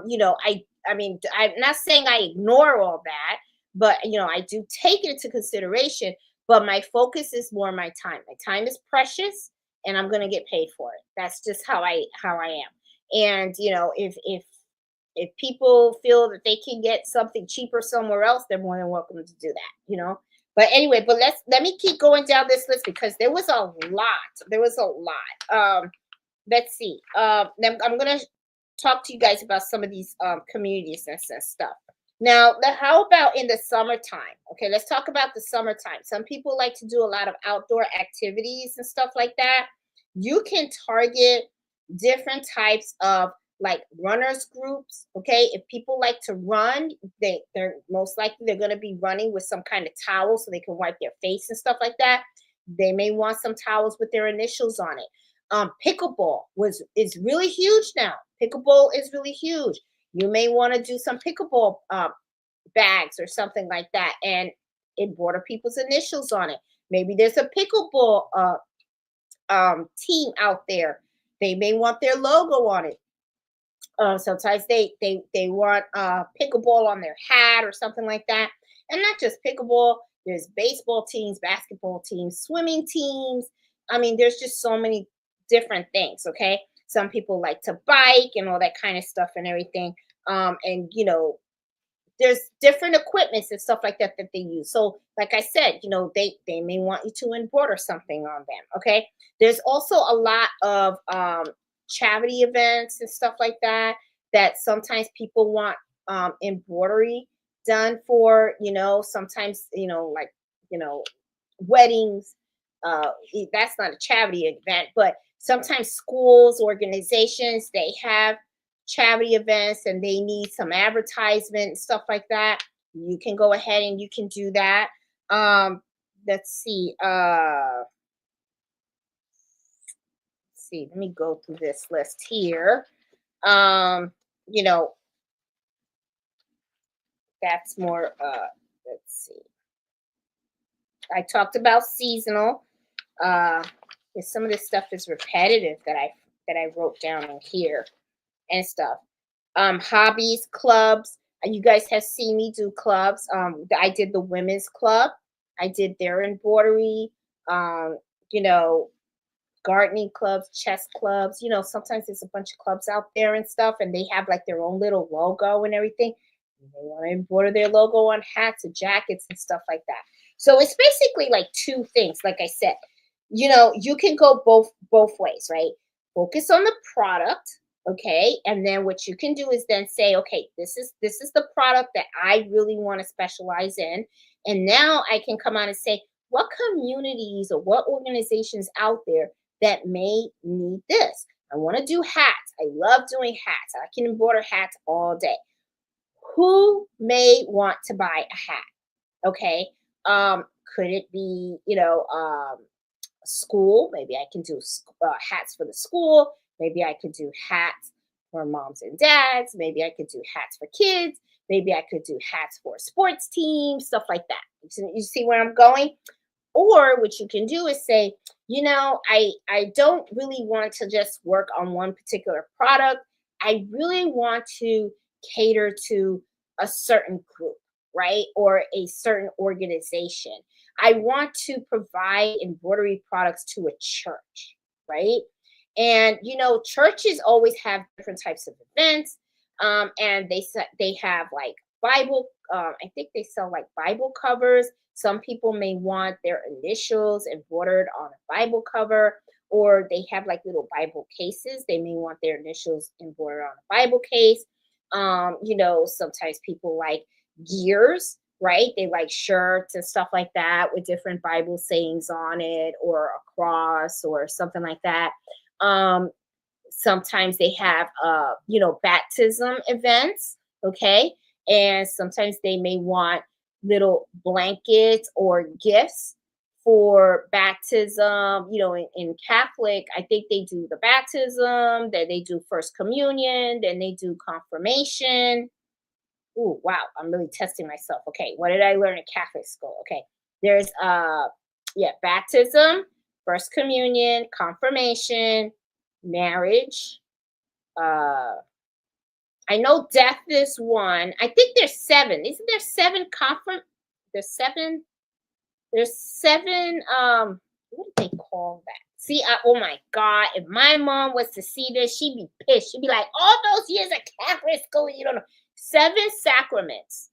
mean, I'm not saying I ignore all that, but I do take it into consideration, but my focus is more my time. My time is precious and I'm gonna get paid for it. That's just how I am. And if people feel that they can get something cheaper somewhere else, they're more than welcome to do that. But anyway, but let me keep going down this list because there was a lot. There was a lot. Let's see. Then I'm gonna talk to you guys about some of these communities and stuff. Now, how about in the summertime? Okay, let's talk about the summertime. Some people like to do a lot of outdoor activities and stuff like that. You can target different types of like runners groups. Okay, if people like to run, they're most likely they're going to be running with some kind of towel so they can wipe their face and stuff like that. They may want some towels with their initials on it. Pickleball is really huge now. Pickleball is really huge. You may want to do some pickleball bags or something like that, and embroider people's initials on it. Maybe there's a pickleball team out there. They may want their logo on it. Sometimes they want pickleball on their hat or something like that. And not just pickleball. There's baseball teams, basketball teams, swimming teams. I mean, there's just so many different things. Okay, some people like to bike and all that kind of stuff and everything. And there's different equipments and stuff like that that they use. So, like I said, they may want you to embroider something on them. Okay. There's also a lot of charity events and stuff like that that sometimes people want embroidery done for. Sometimes like you know weddings. That's not a charity event, but sometimes schools, organizations, they have charity events and they need some advertisement and stuff like that. You can go ahead and you can do that. Let's see. Let me go through this list here. Um, you know, that's more let's see. I talked about seasonal. Uh some of this stuff is repetitive that I wrote down in here and stuff. Hobbies, clubs. You guys have seen me do clubs. I did the women's club. I did their embroidery. Um, you know, gardening clubs, chess clubs. Sometimes there's a bunch of clubs out there and stuff, and they have like their own little logo and everything. They want to embroider their logo on hats or jackets and stuff like that. So it's basically like two things. Like I said, you can go both ways, right? Focus on the product, okay, and then what you can do is then say, okay, this is the product that I really want to specialize in, and now I can come out and say what communities or what organizations out there that may need this. I want to do hats. I love doing hats. I can embroider hats all day. Who may want to buy a hat? Okay. Could it be, school? Maybe I can do hats for the school. Maybe I could do hats for moms and dads. Maybe I could do hats for kids. Maybe I could do hats for sports teams, stuff like that. You see where I'm going? Or what you can do is say, I don't really want to just work on one particular product. I really want to cater to a certain group, right? Or a certain organization. I want to provide embroidery products to a church, right? And churches always have different types of events, and they have like Bible. I think they sell like Bible covers. Some people may want their initials embroidered on a Bible cover, or they have like little Bible cases. They may want their initials embroidered on a Bible case. Sometimes people like gears, right? They like shirts and stuff like that with different Bible sayings on it, or a cross or something like that. Sometimes they have baptism events, okay? And sometimes they may want little blankets or gifts for baptism. In Catholic, I think they do the baptism, then they do first communion, then they do confirmation. Ooh, wow, I'm really testing myself. Okay, what did I learn in Catholic school? Okay, there's baptism, first communion, confirmation, marriage. Uh, I know death is one. I think there's seven. Isn't there seven There's seven. There's seven. What do they call that? See, oh my God! If my mom was to see this, she'd be pissed. She'd be like, "All those years of Catholic school, you don't know." Seven sacraments.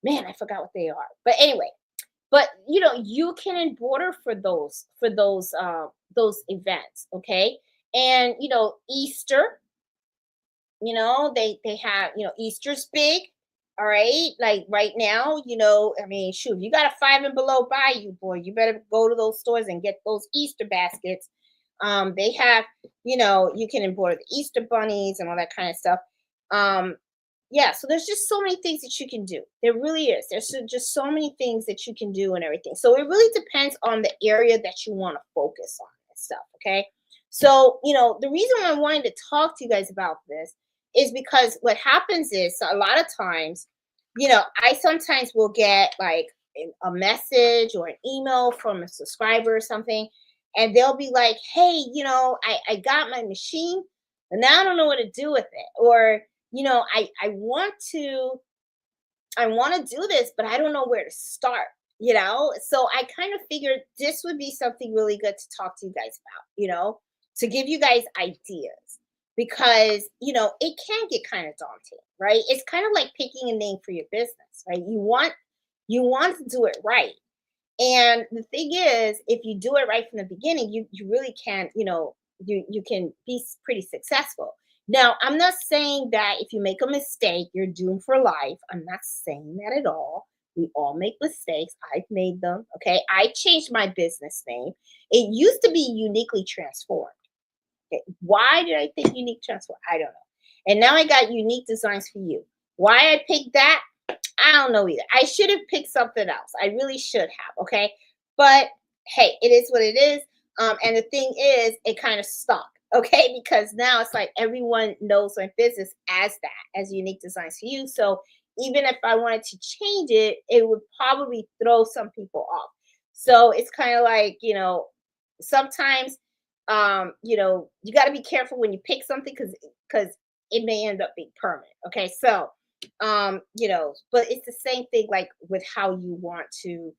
Man, I forgot what they are. But anyway, you can embroider for those events, okay? And Easter, they have, Easter's big. All right. Like right now, I mean, shoot, if you got a five and below by you, boy, you better go to those stores and get those Easter baskets. They have, you can embroider the Easter bunnies and all that kind of stuff. Yeah, so there's just so many things that you can do. There really is. Just so many things that you can do and everything. So it really depends on the area that you want to focus on and stuff. Okay. So, the reason why I wanted to talk to you guys about this is because what happens is, so a lot of times, I sometimes will get like a message or an email from a subscriber or something, and they'll be like, hey, I got my machine, and now I don't know what to do with it. Or, I want to do this, but I don't know where to start, So I kind of figured this would be something really good to talk to you guys about, to give you guys ideas, because, it can get kind of daunting. right? It's kind of like picking a name for your business, right? You want to do it right. And the thing is, if you do it right from the beginning, you really can, you can be pretty successful. Now, I'm not saying that if you make a mistake, you're doomed for life. I'm not saying that at all. We all make mistakes. I've made them. Okay. I changed my business name. It used to be Uniquely Transformed. Okay. Why did I think Unique Transformed? I don't know. And now I got Unique Designs for You. Why I picked that? I don't know either. I should have picked something else. I really should have. Okay. But hey, it is what it is. And the thing is, it kind of stuck. Okay. Because now it's like everyone knows my business as that, as Unique Designs for You. So even if I wanted to change it, it would probably throw some people off. So it's kind of like, sometimes you got to be careful when you pick something because it may end up being permanent. Okay. So but it's the same thing like with how you want to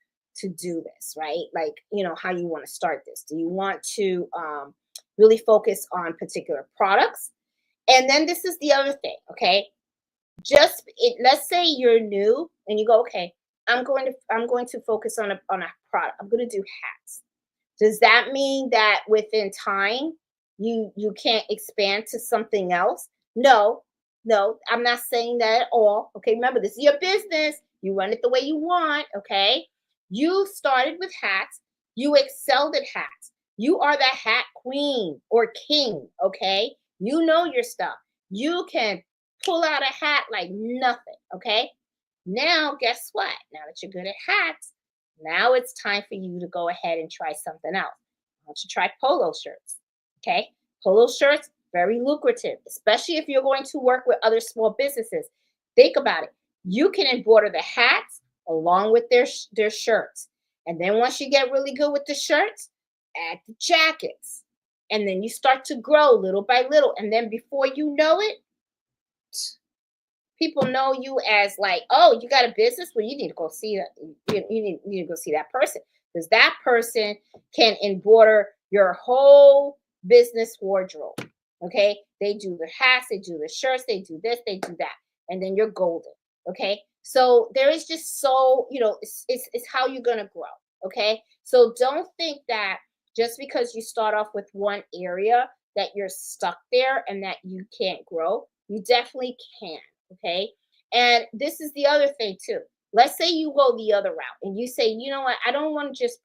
do this, right? Like, how you want to start this. Do you want to really focus on particular products? And then this is the other thing, okay? Let's say you're new and you go, okay, I'm going to focus on a product. I'm going to do hats. Does that mean that within time you can't expand to something else? No, no, I'm not saying that at all. Okay, remember, this is your business. You run it the way you want. Okay, you started with hats. You excelled at hats. You are the hat queen or king. Okay, you know your stuff. You can pull out a hat like nothing. Okay, now guess what? Now that you're good at hats, now it's time for you to go ahead and try something else. Why don't you try polo shirts? Okay. Polo shirts, very lucrative, especially if you're going to work with other small businesses. Think about it. You can embroider the hats along with their shirts. And then once you get really good with the shirts, add the jackets. And then you start to grow little by little. And then before you know it, people know you as like, oh, you got a business? Well, you need to go see that. You need to go see that person because that person can embroider your whole business wardrobe. Okay. They do the hats, they do the shirts, they do this, they do that. And then you're golden. Okay. So there is just it's how you're going to grow. Okay. So don't think that just because you start off with one area that you're stuck there and that you can't grow. You definitely can. Okay. And this is the other thing too. Let's say you go the other route and you say, you know what, I don't just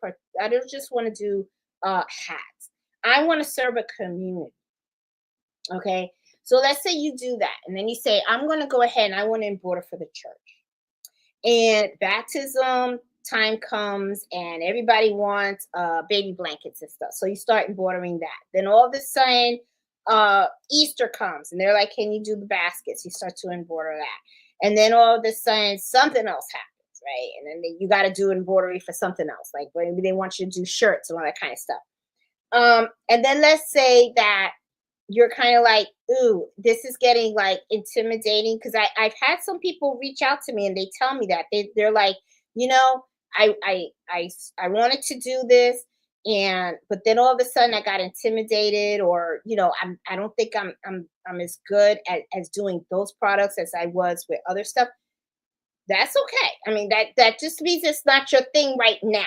want to do hats. I want to serve a community. Okay. So let's say you do that. And then you say, I'm going to go ahead and I want to embroider for the church. And baptism time comes and everybody wants baby blankets and stuff. So you start embroidering that. Then all of a sudden, Easter comes and they're like, can you do the baskets? You start to embroider that. And then all of a sudden, something else happens, right? And then you got to do embroidery for something else. Like maybe they want you to do shirts and all that kind of stuff. And then let's say that you're kind of like, ooh, this is getting like intimidating because I've had some people reach out to me and they tell me that they're like, you know, I wanted to do this and but then all of a sudden I got intimidated or I don't think I'm as good as doing those products as I was with other stuff. That's okay. I mean that just means it's not your thing right now.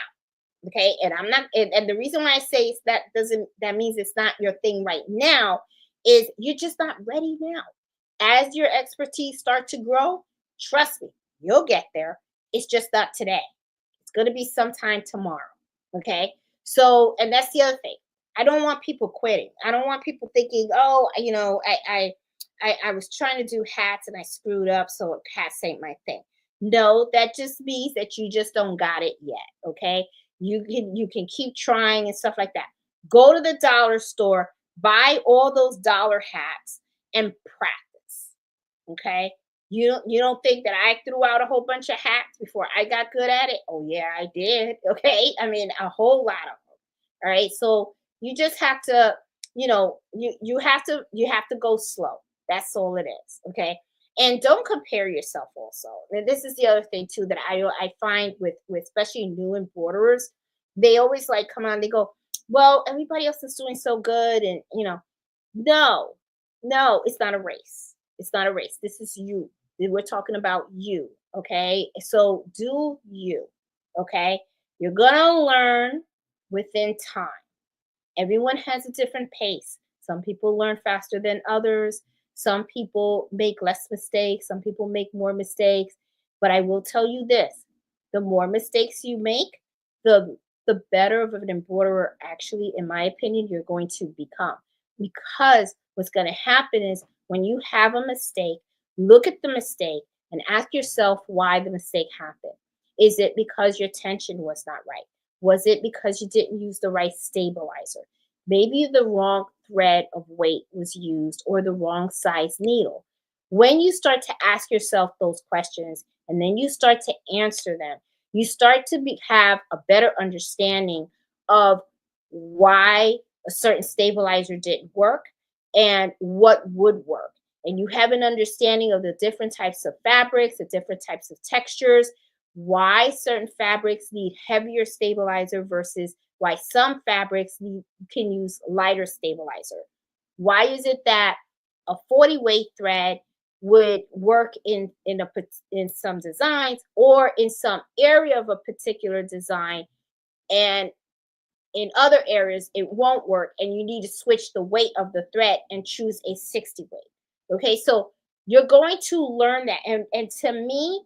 Okay. And I'm not and the reason why I say that means it's not your thing right now is you're just not ready now. As your expertise start to grow, trust me, you'll get there. It's just not today. It's going to be sometime tomorrow. Okay. So, and that's the other thing. I don't want people quitting. I don't want people thinking, oh, I was trying to do hats and I screwed up, so hats ain't my thing. No, that just means that you just don't got it yet. Okay. You can keep trying and stuff like that. Go to the dollar store, buy all those dollar hats and practice. Okay. You don't think that I threw out a whole bunch of hats before I got good at it? Oh yeah, I did. Okay. I mean a whole lot of them. All right. So you just have to, you have to go slow. That's all it is. Okay. And don't compare yourself also. And this is the other thing too that I find with especially new embroiderers, they always like come on, they go, well, everybody else is doing so good. And no, no, it's not a race. It's not a race. This is you. We're talking about you. Okay. So do you. Okay. You're going to learn within time. Everyone has a different pace. Some people learn faster than others. Some people make less mistakes. Some people make more mistakes. But I will tell you this, the more mistakes you make, the better of an embroiderer, actually, in my opinion, you're going to become. Because what's going to happen is when you have a mistake, look at the mistake and ask yourself why the mistake happened. Is it because your tension was not right? Was it because you didn't use the right stabilizer? Maybe the wrong thread of weight was used or the wrong size needle. When you start to ask yourself those questions and then you start to answer them, you start to have a better understanding of why a certain stabilizer didn't work and what would work. And you have an understanding of the different types of fabrics, the different types of textures, why certain fabrics need heavier stabilizer versus why some fabrics can use lighter stabilizer. Why is it that a 40 weight thread would work in some designs or in some area of a particular design, and in other areas it won't work, and you need to switch the weight of the thread and choose a 60 weight. Okay, so you're going to learn that, and to me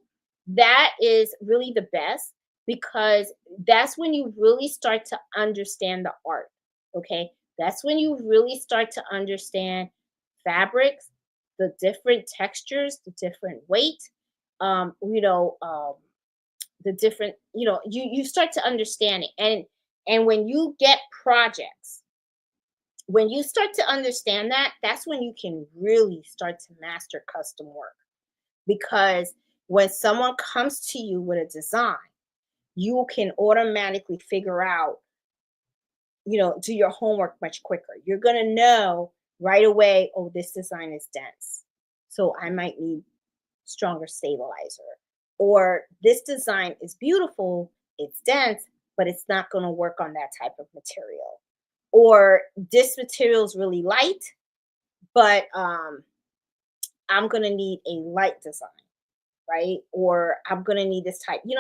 that is really the best, because that's when you really start to understand the art. Okay, that's when you really start to understand fabrics, the different textures, the different weight, the different, you start to understand it. And when you get projects, when you start to understand that, that's when you can really start to master custom work. Because when someone comes to you with a design, you can automatically figure out, do your homework much quicker. You're going to know right away, oh, this design is dense, so I might need stronger stabilizer. Or this design is beautiful, it's dense, but it's not going to work on that type of material. Or this material is really light, but I'm going to need a light design, right? Or I'm going to need this type. You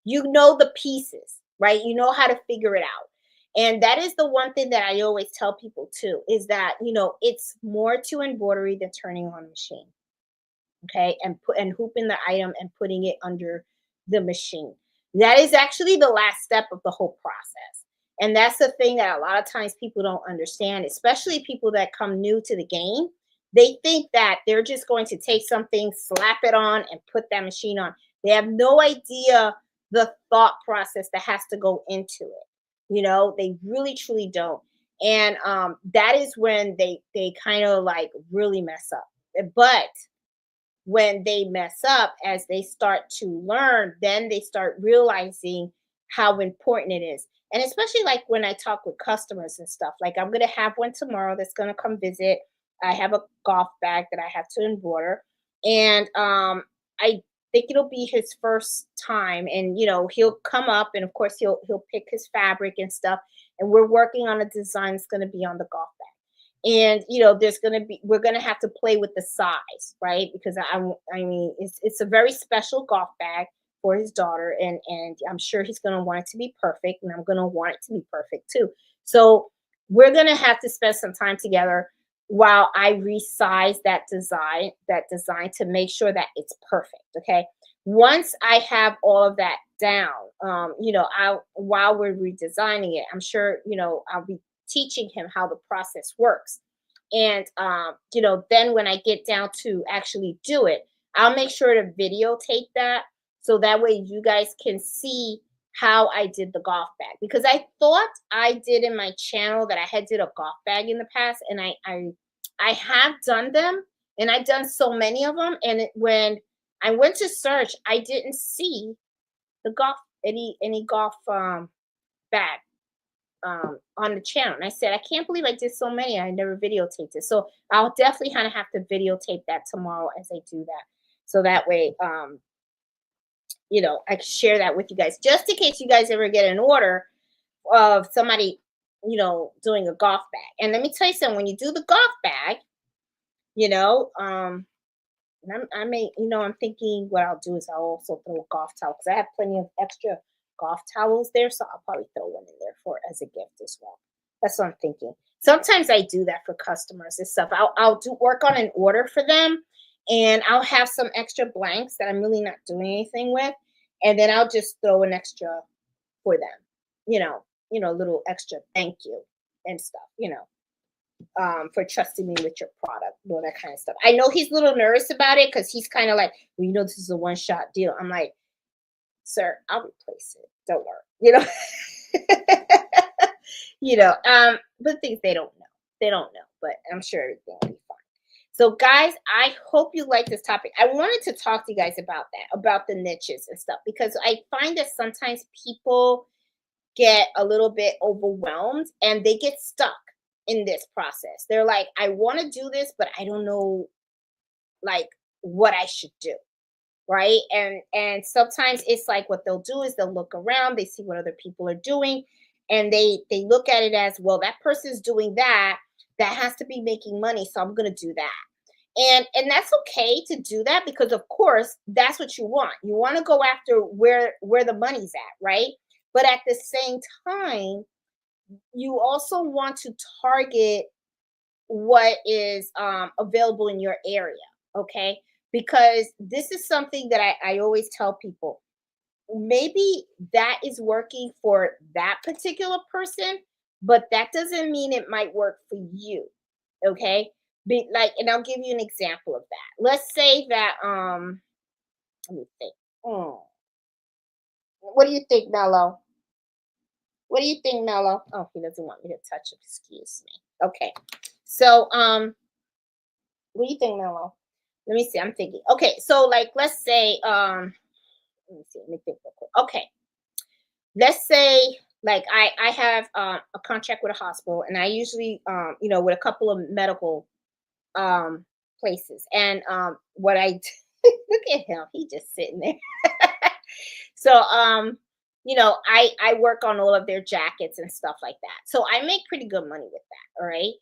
know the pieces, right? You know how to figure it out. And that is the one thing that I always tell people too, is that, it's more to embroidery than turning on a machine. Okay, and hooping the item and putting it under the machine. That is actually the last step of the whole process. And that's the thing that a lot of times people don't understand, especially people that come new to the game. They think that they're just going to take something, slap it on, and put that machine on. They have no idea the thought process that has to go into it. They really truly don't. And that is when they kind of like really mess up. But when they mess up, as they start to learn, then they start realizing how important it is. And especially like when I talk with customers and stuff, like I'm going to have one tomorrow that's going to come visit. I have a golf bag that I have to embroider, and I think it'll be his first time. And he'll come up, and of course he'll pick his fabric and stuff, and we're working on a design that's going to be on the golf bag. And we're gonna have to play with the size, right? Because I mean it's a very special golf bag for his daughter, and I'm sure he's gonna want it to be perfect, and I'm gonna want it to be perfect too. So we're gonna have to spend some time together while I resize that design to make sure that it's perfect. Okay. Once I have all of that down, while we're redesigning it, I'm sure, I'll be teaching him how the process works. And then when I get down to actually do it, I'll make sure to videotape that, so that way you guys can see how I did the golf bag. Because I thought I did in my channel that I had did a golf bag in the past, and I have done them, and I've done so many of them. And when I went to search, I didn't see the golf any golf bag on the channel. And I said, I can't believe I did so many. I never videotaped it. So I'll definitely kind of have to videotape that tomorrow as I do that. So that way, I can share that with you guys, just in case you guys ever get an order of somebody, doing a golf bag. And let me tell you something, when you do the golf bag, you know. And I may, I'm thinking what I'll do is I'll also throw a golf towel because I have plenty of extra golf towels there, so I'll probably throw one in there for as a gift as well. That's what I'm thinking. Sometimes I do that for customers and stuff. I'll do work on an order for them, and I'll have some extra blanks that I'm really not doing anything with, and then I'll just throw an extra for them. A little extra thank you and stuff. For trusting me with your product, all that kind of stuff. I know he's a little nervous about it because he's kind of like, well, this is a one shot deal. I'm like, sir, I'll replace it. Don't worry. But things they don't know. They don't know, but I'm sure everything will be fine. So, guys, I hope you like this topic. I wanted to talk to you guys about that, about the niches and stuff, because I find that sometimes people get a little bit overwhelmed and they get stuck in this process. They're like, I want to do this, but I don't know like what I should do. Right. And sometimes it's like what they'll do is they'll look around, they see what other people are doing, and they look at it as, well, that person's doing that. That has to be making money. So I'm gonna do that. And that's okay to do that because of course that's what you want. You want to go after where the money's at, right? But at the same time, you also want to target what is available in your area, okay? Because this is something that I always tell people. Maybe that is working for that particular person, but that doesn't mean it might work for you, okay? And I'll give you an example of that. Let's say that let me think. Hmm. What do you think, Mello? What do you think, Mello? Oh, he doesn't want me to touch him. Excuse me. Okay. So, what do you think, Mello? Let me see. I'm thinking. Okay, so like let's say, let me see, let me think real quick. Okay. Let's say like I have a contract with a hospital and I usually with a couple of medical um places. And what I look at him, he just sitting there. So I work on all of their jackets and stuff like that. So I make pretty good money with that, all right?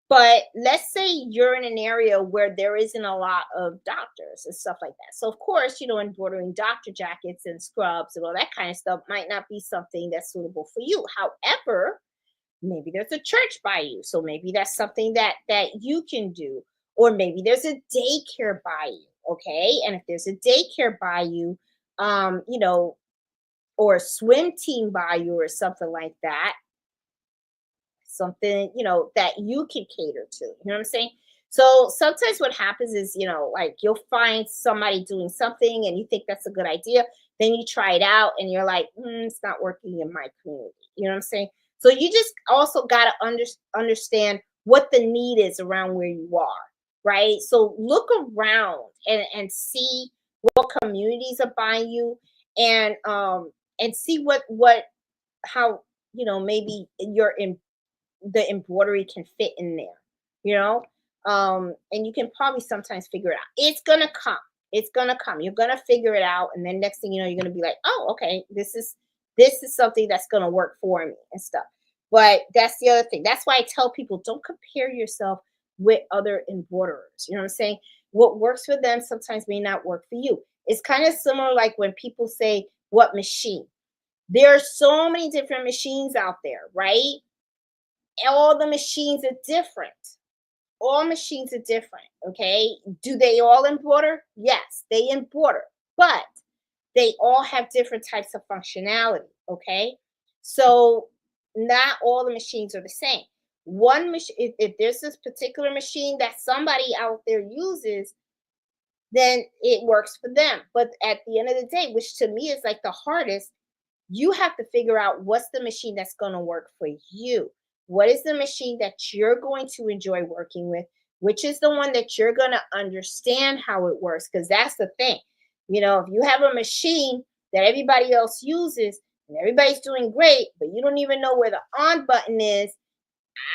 But let's say you're in an area where there isn't a lot of doctors and stuff like that. So of course, embroidering doctor jackets and scrubs and all that kind of stuff might not be something that's suitable for you. However, maybe there's a church by you, so maybe that's something that you can do. Or maybe there's a daycare by you, okay? And if there's a daycare by you, um you know or a swim team by you or something like that, something that you can cater to, you know what I'm saying? So sometimes what happens is, like you'll find somebody doing something and you think that's a good idea, then you try it out and you're like, it's not working in my community, you know what I'm saying? So you just also got to understand what the need is around where you are, right? So look around and see what communities are buying you, and see what how maybe the embroidery can fit in there, you know? And you can probably sometimes figure it out. It's gonna come. It's gonna come. You're gonna figure it out, and then next thing you know, you're gonna be like, oh, okay, this is something that's gonna work for me and stuff. But that's the other thing. That's why I tell people don't compare yourself with other embroiderers. You know what I'm saying? What works for them sometimes may not work for you. It's kind of similar like when people say, what machine? There are so many different machines out there, right? All the machines are different. All machines are different. Okay. Do they all embroider? Yes, they embroider, but they all have different types of functionality. Okay. So not all the machines are the same. One machine, if there's this particular machine that somebody out there uses, then it works for them. But at the end of the day, which to me is like the hardest, you have to figure out what's the machine that's going to work for you. What is the machine that you're going to enjoy working with? Which is the one that you're going to understand how it works? Because that's the thing. If you have a machine that everybody else uses and everybody's doing great, but you don't even know where the on button is,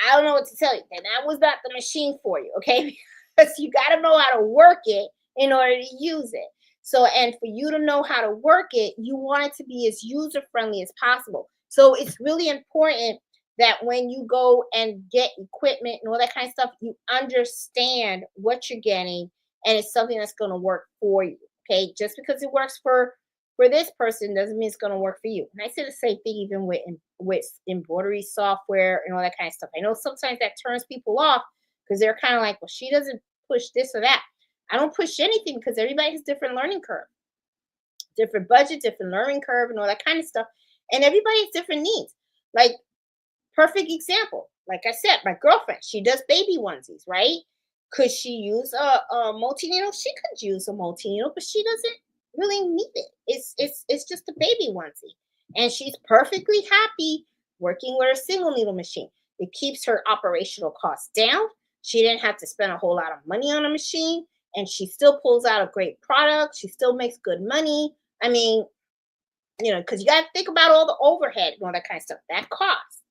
I don't know what to tell you. Then that was not the machine for you, okay? Because you got to know how to work it in order to use it. So, and for you to know how to work it, you want it to be as user friendly as possible. So, it's really important that when you go and get equipment and all that kind of stuff, you understand what you're getting, and it's something that's going to work for you. Okay, just because it works for this person doesn't mean it's going to work for you. And I say the same thing even with embroidery software and all that kind of stuff. I know sometimes that turns people off because they're kind of like, well, she doesn't push this or that. I don't push anything because everybody has different learning curve, different budget, different learning curve, and all that kind of stuff. And everybody has different needs. Like, perfect example. Like I said, my girlfriend, she does baby onesies, right? Could she use a multi needle? She could use a multi needle, but she doesn't really need it. It's just a baby onesie, and she's perfectly happy working with a single needle machine. It keeps her operational costs down. She didn't have to spend a whole lot of money on a machine, and she still pulls out a great product. She still makes good money. I mean, because you got to think about all the overhead and all that kind of stuff. That costs,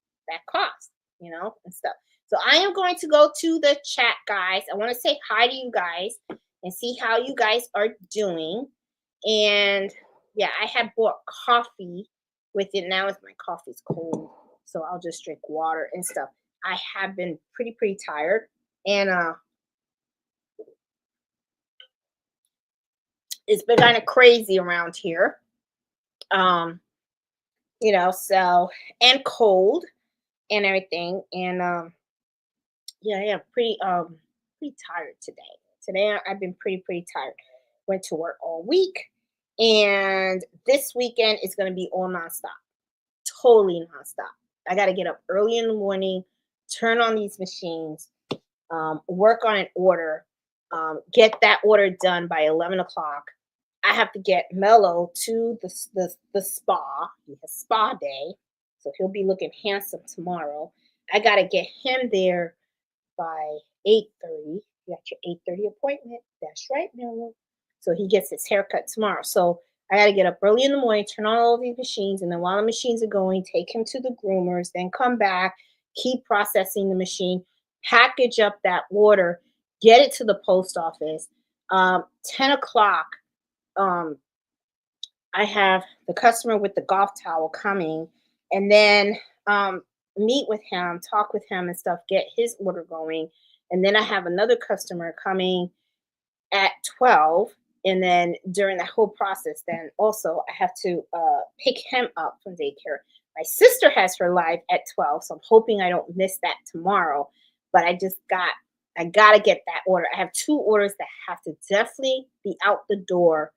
and stuff. So I am going to go to the chat, guys. I want to say hi to you guys and see how you guys are doing. And yeah, I had bought coffee with it. Now my coffee's cold, so I'll just drink water and stuff. I have been pretty tired, and it's been kind of crazy around here. So, and cold and everything. And yeah, pretty tired today. I've been pretty tired. Went to work all week, and this weekend is going to be all nonstop, totally nonstop. I got to get up early in the morning, turn on these machines, work on an order, get that order done by 11 o'clock. I have to get Mello to the spa. He has spa day, so he'll be looking handsome tomorrow. I got to get him there by 8:30. You got your 8:30 appointment. That's right, Mello. So he gets his haircut tomorrow. So I got to get up early in the morning, turn on all these machines, and then while the machines are going, take him to the groomers, then come back, keep processing the machine, package up that order, get it to the post office. 10 o'clock, um, I have the customer with the golf towel coming, and then meet with him, talk with him and stuff, get his order going. And then I have another customer coming at 12. And then during that whole process, then also I have to pick him up from daycare. My sister has her live at 12, so I'm hoping I don't miss that tomorrow. But I gotta get that order. I have two orders that have to definitely be out the door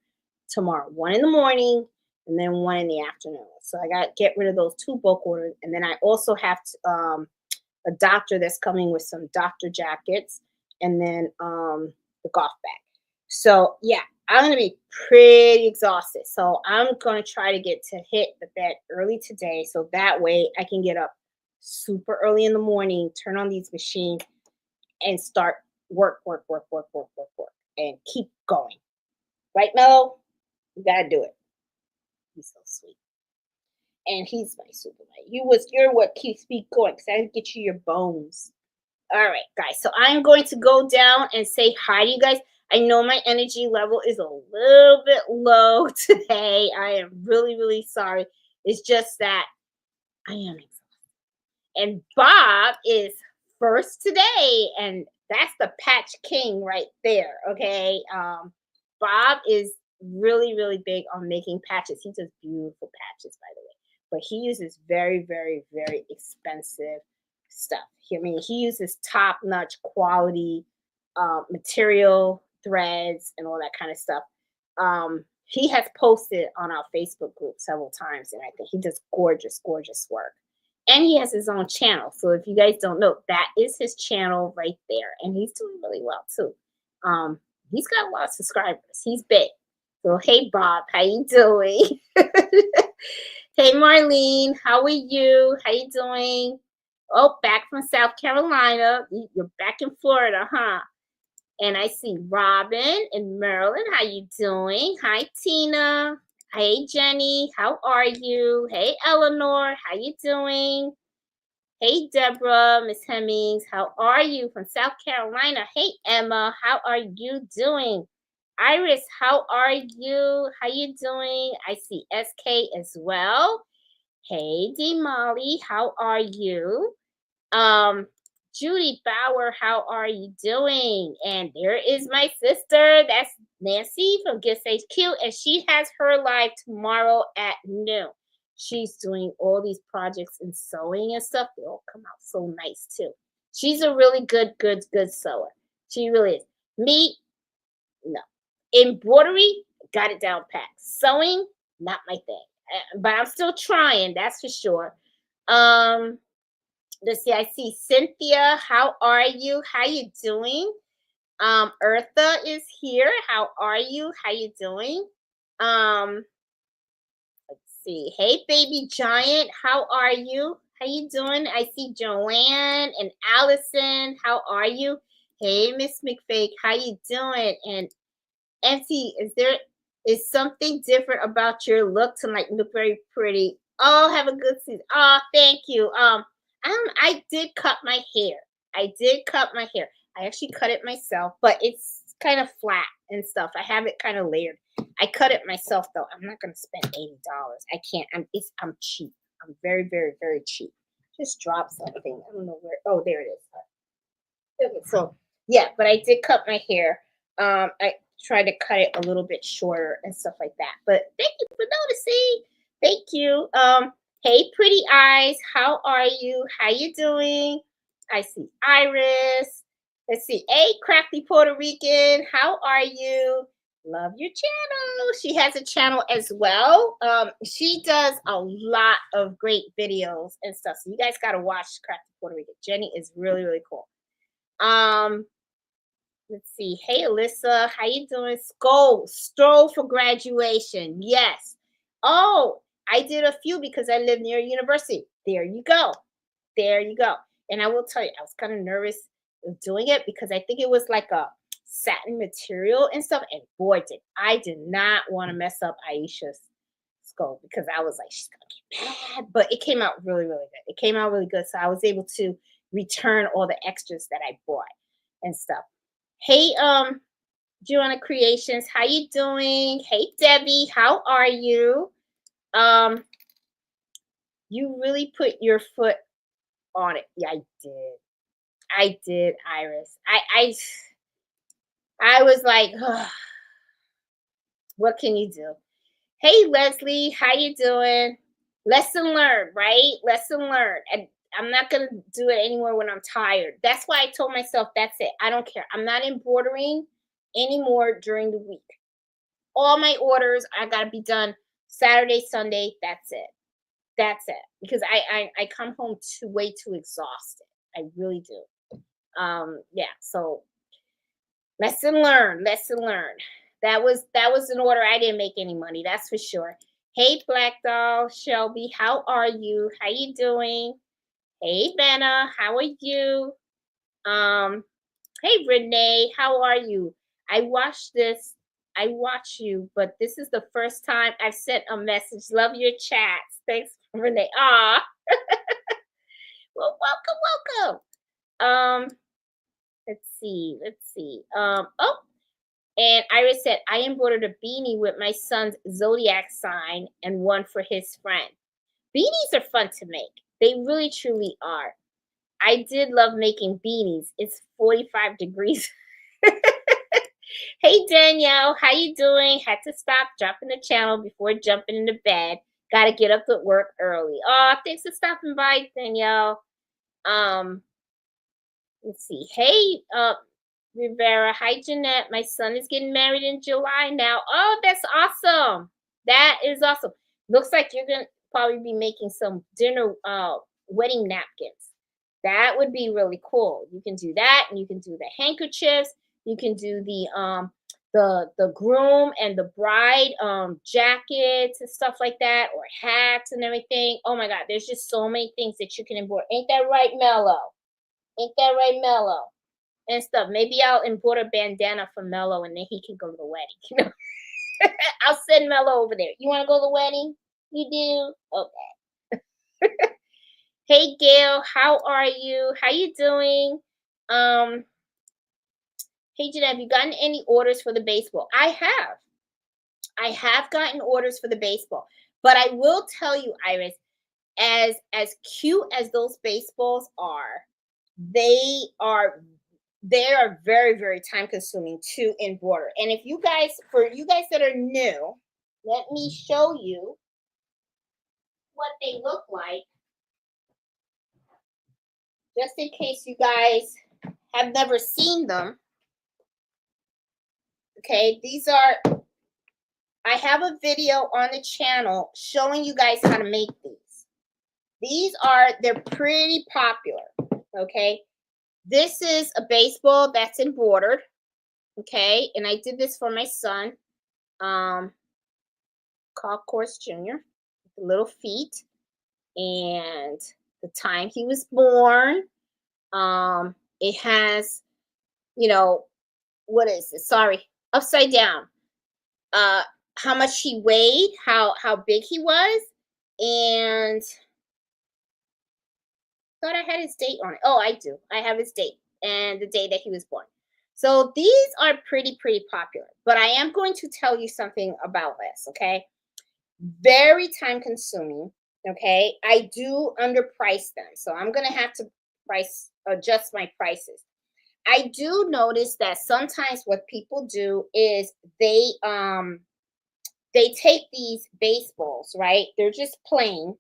tomorrow. One in the morning and then one in the afternoon. So I got to get rid of those two bulk orders. And then I also have a doctor that's coming with some doctor jackets, and then the golf bag. So yeah, I'm going to be pretty exhausted. So I'm going to try to get to hit the bed early today, so that way I can get up super early in the morning, turn on these machines, and start work, and keep going. Right, Mello? You gotta do it. He's so sweet. And he's my superman. You're what keeps me going, because I get you your bones. All right, guys. So I'm going to go down and say hi to you guys. I know my energy level is a little bit low today. I am really sorry. It's just that I am exhausted. And Bob is first today, and that's the patch king right there. Okay. Bob is really big on making patches. He does beautiful patches, by the way, but he uses very expensive stuff. He uses top-notch quality material, threads, and all that kind of stuff. He has posted on our Facebook group several times, and I think he does gorgeous work. And he has his own channel. So if you guys don't know, that is his channel right there, and he's doing really well too. He's got a lot of subscribers. He's big. So hey Bob, how you doing? Hey Marlene, how are you? How you doing? Oh, back from South Carolina. You're back in Florida, huh? And I see Robin and Marilyn. How you doing? Hi Tina. Hey Jenny, how are you? Hey Eleanor, how you doing? Hey Deborah, Miss Hemmings, how are you from South Carolina? Hey Emma, how are you doing? Iris, how are you? How you doing? I see SK as well. Hey, D Molly, how are you? Um, Judy Bauer, how are you doing? And there is my sister. That's Nancy from Gift Stage Q, and she has her live tomorrow at noon. She's doing all these projects and sewing and stuff. They all come out so nice too. She's a really good sewer. She really is. Me, no. Embroidery, got it down pat. Sewing, not my thing. But I'm still trying, that's for sure. Um, let's see. I see Cynthia. How are you? How you doing? Eartha is here. How are you? How you doing? Um, let's see. Hey, baby giant. How are you? How you doing? I see Joanne and Allison. How are you? Hey, Miss McFake. How you doing? And Auntie, is something different about your look tonight? You look very pretty. Oh, have a good season. Oh, thank you. I did cut my hair. I did cut my hair. I actually cut it myself, but it's kind of flat and stuff. I have it kind of layered. I cut it myself though. I'm not gonna spend $80. I can't. I'm cheap. I'm very cheap. Just drop something. I don't know where. Oh, there it is. Okay, so yeah, but I did cut my hair. I tried to cut it a little bit shorter and stuff like that. But thank you for noticing. Thank you. Hey, pretty eyes, how are you? How you doing? I see Iris. Let's see. Hey, crafty Puerto Rican, how are you? Love your channel. She has a channel as well. She does a lot of great videos and stuff. So you guys gotta watch Crafty Puerto Rican. Jenny is really cool. Um, let's see. Hey, Alyssa, how you doing? Stroll for graduation. Yes. Oh, I did a few because I live near a university. There you go. There you go. And I will tell you, I was kind of nervous of doing it because I think it was like a satin material and stuff. And boy, I did not want to mess up Aisha's skull because I was like, she's gonna get mad. But it came out really good. It came out really good. So I was able to return all the extras that I bought and stuff. Hey, Joanna Creations, how you doing? Hey, Debbie, how are you? Um, you really put your foot on it. Yeah, I did. I did, Iris. I was like, "Ugh, what can you do? Hey, Leslie, how you doing? Lesson learned, right? Lesson learned. And I'm not gonna do it anymore when I'm tired. That's why I told myself that's it. I don't care. I'm not embroidering anymore during the week. All my orders I gotta be done Saturday, Sunday. That's it. That's it. Because I come home way too exhausted. I really do. Yeah. So lesson learned. Lesson learned. That was an order. I didn't make any money. That's for sure. Hey, Black Doll Shelby, how are you? How you doing? Hey, Vanna, how are you? Um, hey, Renee, how are you? I watched this. I watch you, but this is the first time I've sent a message. Love your chats. Thanks, Renee. Ah, well, welcome. Let's see. Oh, and Iris said I embroidered a beanie with my son's zodiac sign and one for his friend. Beanies are fun to make. They really truly are. I did love making beanies. It's 45 degrees. Hey Danielle, how you doing? Had to stop dropping the channel before jumping into bed. Gotta get up to work early. Oh, thanks for stopping by, Danielle. Um, let's see. Hey, Rivera. Hi, Jeanette. My son is getting married in July now. Oh, that's awesome. That is awesome. Looks like you're gonna probably be making some dinner wedding napkins. That would be really cool. You can do that, and you can do the handkerchiefs. You can do the groom and the bride jackets and stuff like that, or hats and everything. Oh my God, there's just so many things that you can embroider. Ain't that right, Mello? Ain't that right, Mello? And stuff. Maybe I'll import a bandana for Mello, and then he can go to the wedding. You know, I'll send Mello over there. You want to go to the wedding? You do? Okay. Hey, Gail, how are you? How you doing? Um, hey, Jeanette, have you gotten any orders for the baseball? I have. I have gotten orders for the baseball, but I will tell you, Iris, as cute as those baseballs are, they are they are very, very time consuming to embroider. And if you guys, for you guys that are new, let me show you what they look like, just in case you guys have never seen them. Okay, these are, I have a video on the channel showing you guys how to make these. These are, they're pretty popular. Okay, this is a baseball that's embroidered. Okay, and I did this for my son, called Course Junior, the little feet, and the time he was born. It has, you know, what is it? Sorry, upside down. Uh, how much he weighed, how big he was, and thought I had his date on it. Oh, I do. I have his date and the day that he was born. So these are pretty popular. But I am going to tell you something about this, okay? Very time consuming, okay? I do underprice them. So I'm going to have to adjust my prices. I do notice that sometimes what people do is they take these baseballs, right? They're just plain,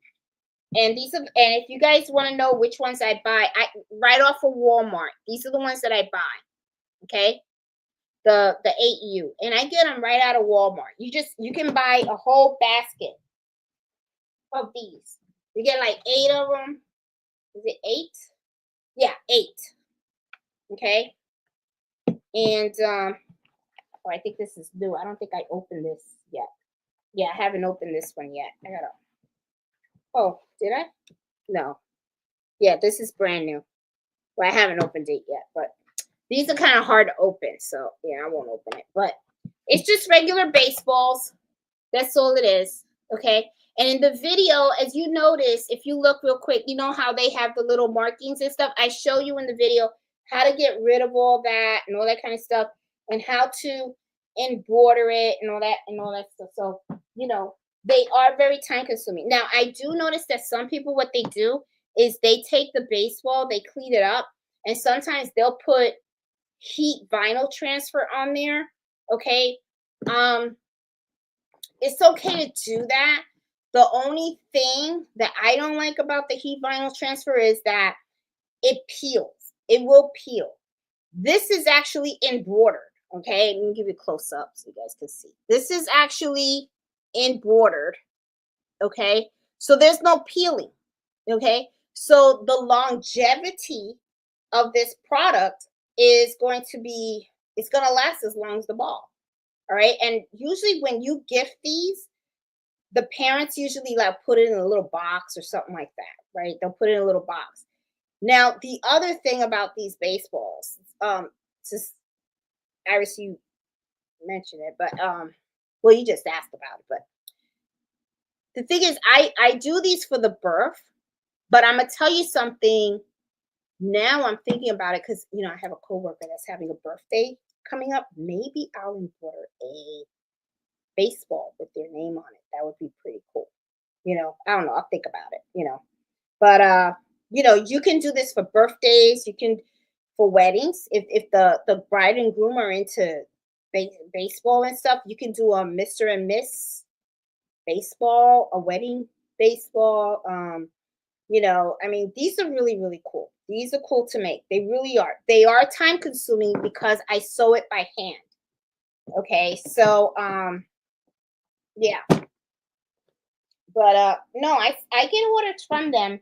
and these are, and if you guys want to know which ones I buy, I right off of Walmart. These are the ones that I buy. Okay, the 8U, and I get them right out of Walmart. You can buy a whole basket of these. You get like 8 of them. Is it 8? Yeah, 8. Okay, and oh, I think this is new. I don't think I opened this yet. Yeah, I haven't opened this one yet. I gotta. Oh, did I? No. Yeah, this is brand new. Well, I haven't opened it yet, but these are kind of hard to open, so yeah, I won't open it. But it's just regular baseballs. That's all it is. Okay. And in the video, as you notice, if you look real quick, you know how they have the little markings and stuff. I show you in the video how to get rid of all that and all that kind of stuff, and how to embroider it and all that stuff. So, they are very time consuming. Now, I do notice that some people, what they do is they take the baseball, they clean it up, and sometimes they'll put heat vinyl transfer on there. Okay. It's okay to do that. The only thing that I don't like about the heat vinyl transfer is that it peels. It will peel. This is actually embroidered. Okay, let me give you a close up so you guys can see. This is actually embroidered. Okay, so there's no peeling. Okay, so the longevity of this product is going to be, it's going to last as long as the ball. All right, and usually when you gift these, the parents usually like put it in a little box or something like that, right? They'll put it in a little box. Now, the other thing about these baseballs, just Iris, you mentioned it, but well, you just asked about it, but the thing is, I do these for the birth, but I'm gonna tell you something. Now I'm thinking about it because I have a coworker that's having a birthday coming up. Maybe I'll embroider a baseball with their name on it. That would be pretty cool. I don't know. I'll think about it. But you can do this for birthdays. You can for weddings. If the bride and groom are into baseball and stuff, you can do a Mr. and Miss baseball, a wedding baseball. I mean, these are really, really cool. These are cool to make. They really are. They are time consuming because I sew it by hand. Okay, so yeah. But no, I get orders from them.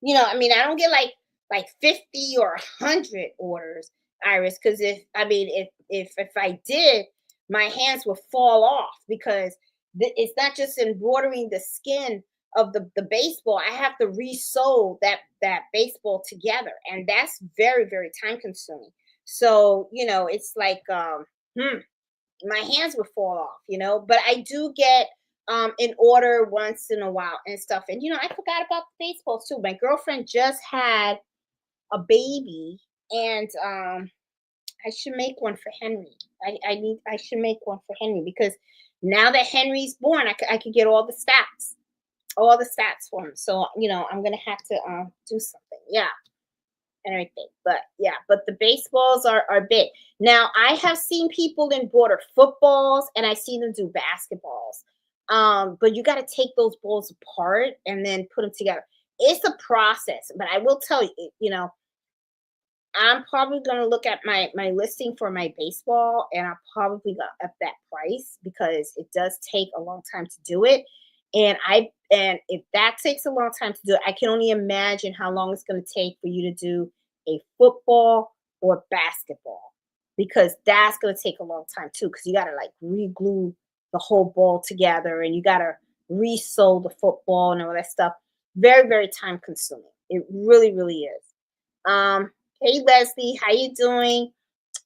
I mean, I don't get like 50 or 100 orders, Iris, because if I did, my hands would fall off because it's not just embroidering the skin of the baseball. I have to re-sew that baseball together, and that's very, very time consuming. So it's like my hands would fall off, but I do get an order once in a while and stuff. And I forgot about the baseballs too. My girlfriend just had a baby, and I should make one for Henry. I should make one for Henry because now that Henry's born, I could get all the stats. all the stats for them. So, I'm gonna have to do something. Yeah, and everything. But yeah, but the baseballs are big. Now I have seen people embroider footballs and I've seen them do basketballs. But you got to take those balls apart and then put them together. It's a process, but I will tell you, I'm probably gonna look at my listing for my baseball, and I'll probably go up that price because it does take a long time to do it. And if that takes a long time to do it, I can only imagine how long it's gonna take for you to do a football or basketball because that's gonna take a long time too. Because you gotta like re-glue the whole ball together, and you gotta re-sew the football and all that stuff. Very, very time consuming. It really, really is. Hey Leslie, how you doing?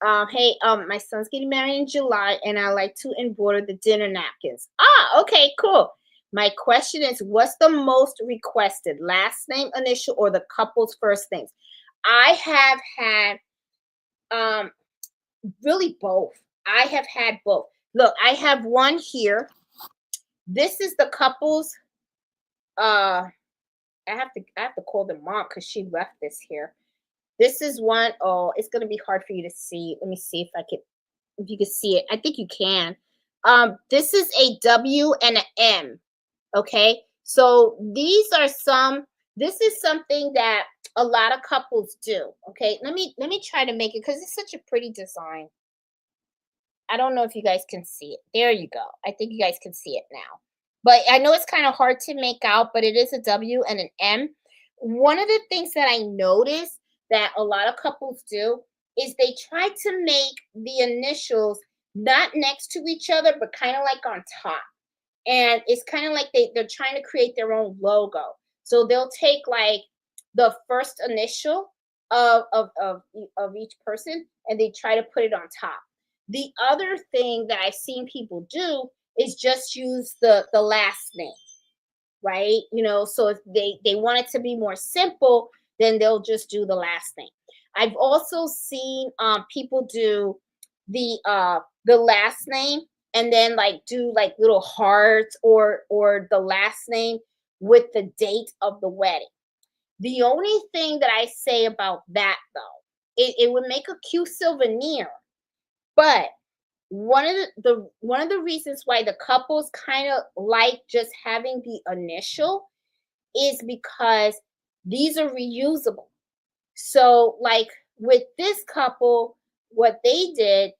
Hey, my son's getting married in July, and I like to embroider the dinner napkins. Ah, okay, cool. My question is, what's the most requested? Last name, initial, or the couple's first names? I have had really both. I have had both. Look, I have one here. This is the couple's. I have to call the mom because she left this here. This is one. Oh, it's gonna be hard for you to see. Let me see if you can see it. I think you can. This is a W and an M. Okay, so this is something that a lot of couples do. Okay, let me try to make it because it's such a pretty design. I don't know if you guys can see it. There you go. I think you guys can see it now. But I know it's kind of hard to make out, but it is a W and an M. One of the things that I noticed that a lot of couples do is they try to make the initials not next to each other, but kind of like on top. And it's kind of like they're trying to create their own logo. So they'll take like the first initial of each person and they try to put it on top. The other thing that I've seen people do is just use the last name, right? So if they want it to be more simple, then they'll just do the last name. I've also seen people do the last name and then like do like little hearts or the last name with the date of the wedding. The only thing that I say about that though, it would make a cute souvenir, but one of the reasons why the couples kind of like just having the initial is because these are reusable. So like with this couple, what they did,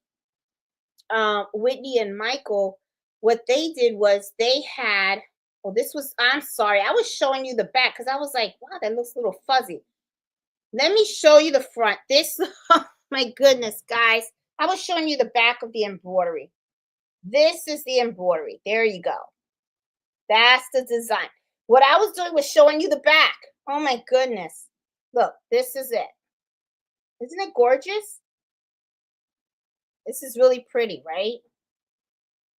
Whitney and Michael, what they did was they had, oh, this was, I'm sorry, I was showing you the back because I was like, wow, that looks a little fuzzy. Let me show you the front. This, oh my goodness, guys. I was showing you the back of the embroidery. This is the embroidery. There you go. That's the design. What I was doing was showing you the back. Oh my goodness. Look, this is it. Isn't it gorgeous? This is really pretty, right?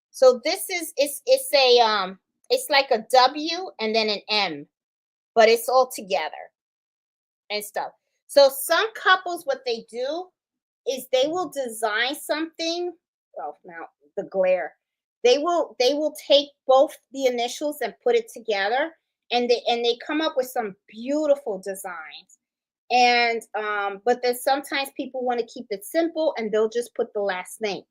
So this is it's like a W and then an M, but it's all together and stuff. So some couples what they do is they will design something. Oh, now the glare. They will take both the initials and put it together, and they come up with some beautiful designs. And but then sometimes people want to keep it simple, and they'll just put the last name.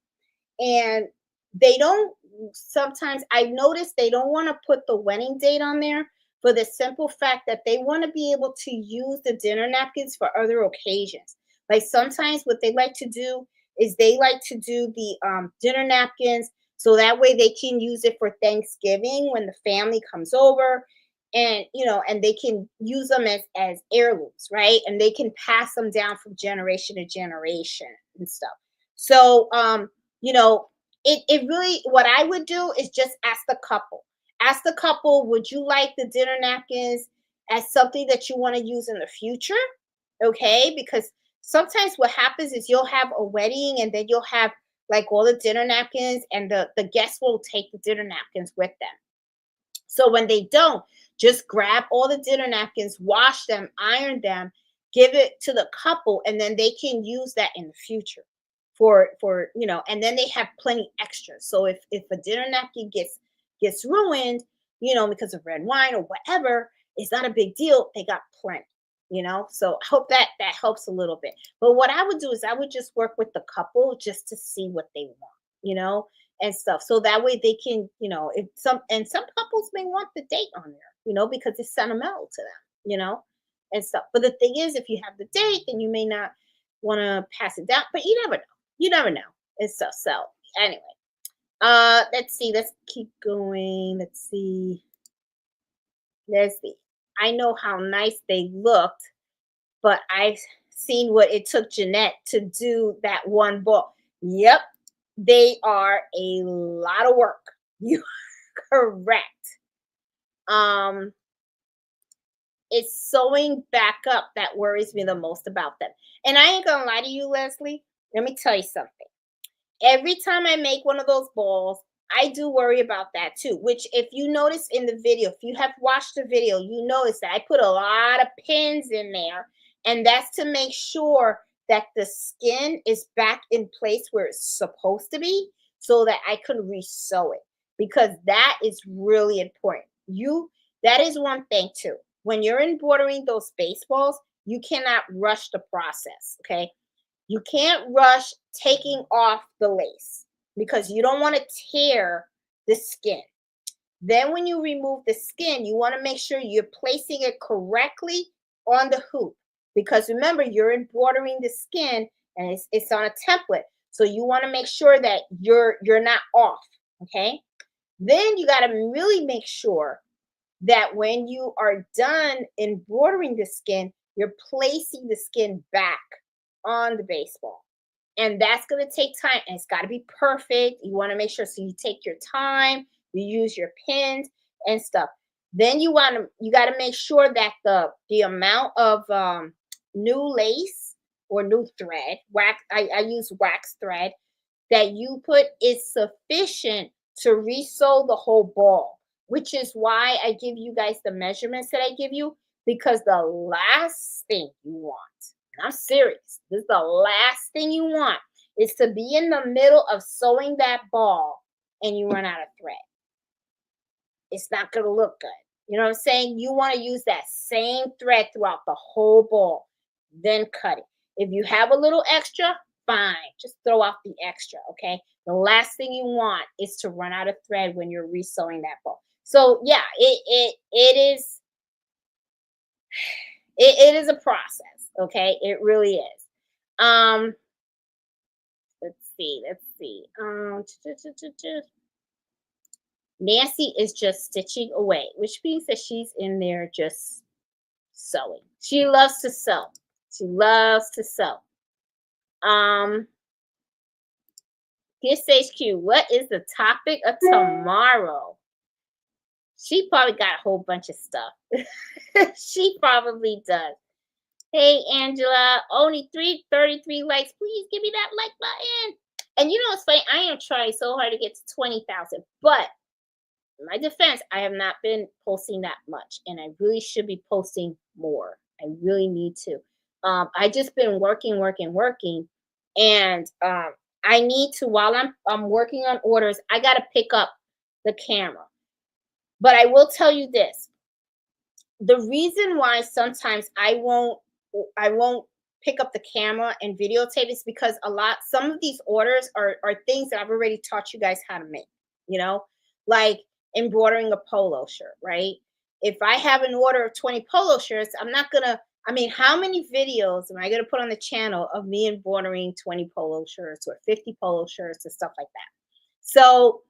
And they don't sometimes I've noticed they don't want to put the wedding date on there for the simple fact that they want to be able to use the dinner napkins for other occasions. Like sometimes what they like to do is they like to do the dinner napkins so that way they can use it for Thanksgiving when the family comes over, and and they can use them as heirlooms, right? And they can pass them down from generation to generation and stuff. So you know, it really, what I would do is just ask the couple. Ask the couple, would you like the dinner napkins as something that you want to use in the future? Okay, because sometimes what happens is you'll have a wedding and then you'll have like all the dinner napkins, and the guests will take the dinner napkins with them. So when they don't, just grab all the dinner napkins, wash them, iron them, give it to the couple, and then they can use that in the future and then they have plenty extra. So if a dinner napkin gets ruined, you know, because of red wine or whatever, it's not a big deal. They got plenty, you know. So I hope that that helps a little bit. But what I would do is I would just work with the couple just to see what they want, you know, and stuff. So that way they can, you know, if some couples may want the date on there, you know, because it's sentimental to them, you know, and stuff. But the thing is, if you have the date, then you may not want to pass it down. But you never know. You never know. And stuff. So anyway, let's see. Let's keep going. Let's see. Let's see. I know how nice they looked, but I've seen what it took Jeanette to do that one ball. Yep, they are a lot of work. You are correct. Um, it's sewing back up that worries me the most about them. And I ain't gonna lie to you, Leslie. Let me tell you something. Every time I make one of those balls, I do worry about that too. Which, if you notice in the video, if you have watched the video, you notice that I put a lot of pins in there, and that's to make sure that the skin is back in place where it's supposed to be, so that I could resew it, because that is really important. That is one thing too. When you're embroidering those baseballs, you cannot rush the process. Okay, you can't rush taking off the lace because you don't want to tear the skin. Then when you remove the skin, you want to make sure you're placing it correctly on the hoop, because remember, you're embroidering the skin and it's on a template. So you want to make sure that you're not off, okay? Then you got to really make sure that when you are done embroidering the skin, you're placing the skin back on the baseball. And that's going to take time, and it's got to be perfect. You want to make sure, so you take your time, you use your pins and stuff. Then you got to make sure that the amount of new lace or new thread, wax, I use wax thread, that you put is sufficient to resew the whole ball, which is why I give you guys the measurements that I give you, because the last thing you want, and I'm serious, this is the last thing you want, is to be in the middle of sewing that ball and you run out of thread. It's not going to look good. You know what I'm saying? You want to use that same thread throughout the whole ball, then cut it. If you have a little extra, fine. Just throw out the extra, okay? The last thing you want is to run out of thread when you're resewing that ball. So yeah, it is a process, okay? It really is. Let's see. Nancy is just stitching away, which means that she's in there just sewing. She loves to sew. She loves to sew. Kiss HQ, what is the topic of tomorrow? She probably got a whole bunch of stuff. She probably does. Hey, Angela, only 333 likes. Please give me that like button. And you know what's funny? I am trying so hard to get to 20,000, but in my defense, I have not been posting that much, and I really should be posting more. I really need to. I just been working, and I need to, while I'm working on orders, I got to pick up the camera. But I will tell you this: the reason why sometimes I won't pick up the camera and videotape is because some of these orders are things that I've already taught you guys how to make. You know, like embroidering a polo shirt, right? If I have an order of 20 polo shirts, I'm not gonna. I mean, how many videos am I gonna put on the channel of me embroidering 20 polo shirts or 50 polo shirts and stuff like that? So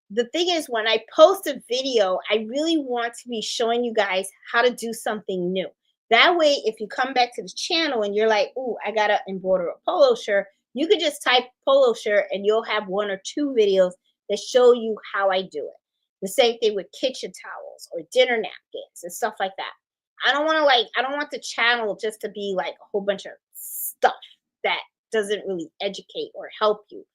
the thing is, when I post a video, I really want to be showing you guys how to do something new. That way, if you come back to the channel and you're like, "Ooh, I gotta embroider a polo shirt," you could just type polo shirt and you'll have 1 or 2 videos that show you how I do it. The same thing with kitchen towels or dinner napkins and stuff like that. I don't want the channel just to be like a whole bunch of stuff that doesn't really educate or help you.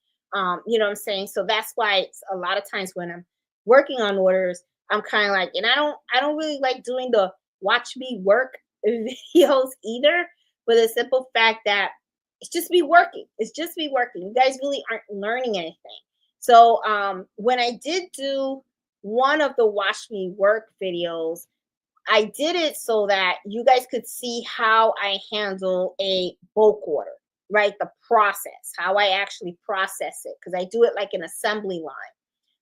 You know what I'm saying? So that's why it's a lot of times when I'm working on orders, I'm kind of like, and I don't really like doing the watch me work videos either, for the simple fact that it's just me working. It's just me working. You guys really aren't learning anything. So when I did do one of the Watch Me Work videos, I did it so that you guys could see how I handle a bulk order, right? The process, how I actually process it, because I do it like an assembly line.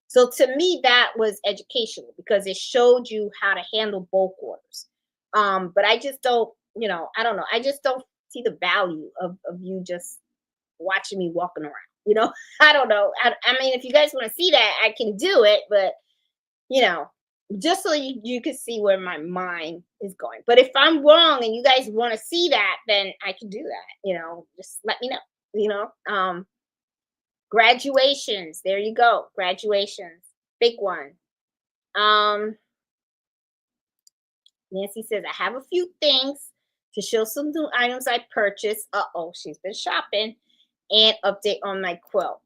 So to me, that was educational because it showed you how to handle bulk orders. But I just don't, I don't know. I just don't see the value of you just watching me walking around. I don't know. I mean, if you guys want to see that, I can do it, but you know, just so you can see where my mind is going. But if I'm wrong and you guys want to see that, then I can do that. Just let me know. You know, graduations. There you go. Graduations, big one. Um, Nancy says I have a few things to show some new items I purchased. She's been shopping, and update on my quilt.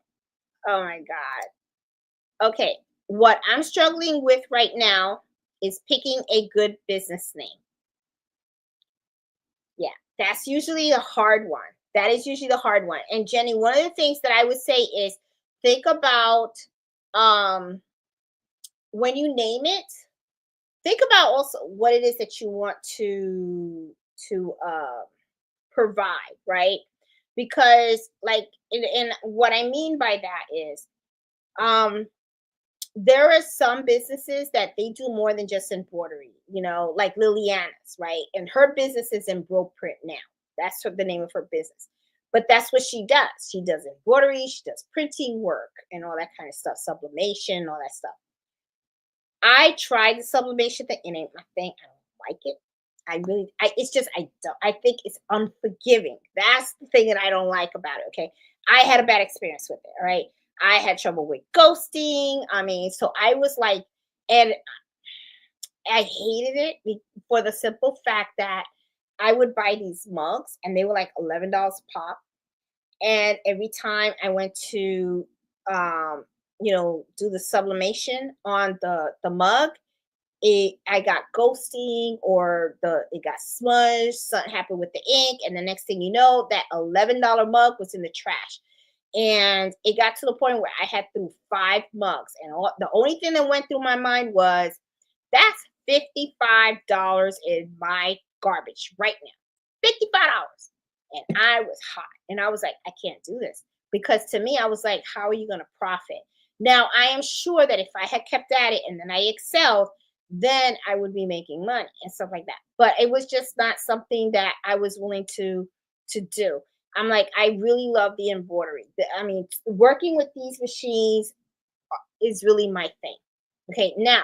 Oh my god. Okay, what I'm struggling with right now is picking a good business name. Yeah, that's usually the hard one. That is usually the hard one. And Jenny, one of the things that I would say is think about um when you name it, think about also what it is that you want to provide, right? Because like and what I mean by that is um there are some businesses that they do more than just embroidery, like Liliana's, right? And her business is embroidery print now. That's the name of her business. But that's what she does. She does embroidery, she does printing work and all that kind of stuff, sublimation, all that stuff. I tried the sublimation thing, it ain't my thing. I don't like it. It's just, I don't, I think it's unforgiving. That's the thing that I don't like about it. Okay. I had a bad experience with it. All right. I had trouble with ghosting. I mean, so I was like, and I hated it for the simple fact that I would buy these mugs and they were like $11 a pop. And every time I went to, do the sublimation on the mug, I got ghosting or it got smudged, something happened with the ink, and the next thing you know, that $11 mug was in the trash. And it got to the point where I had through 5 mugs, and the only thing that went through my mind was that's $55 in my garbage right now. $55. And I was hot. And I was like, I can't do this. Because to me, I was like, how are you going to profit? Now, I am sure that if I had kept at it and then I excelled, then I would be making money and stuff like that. But it was just not something that I was willing to do. I'm like, I really love the embroidery. I mean, working with these machines is really my thing. Okay, now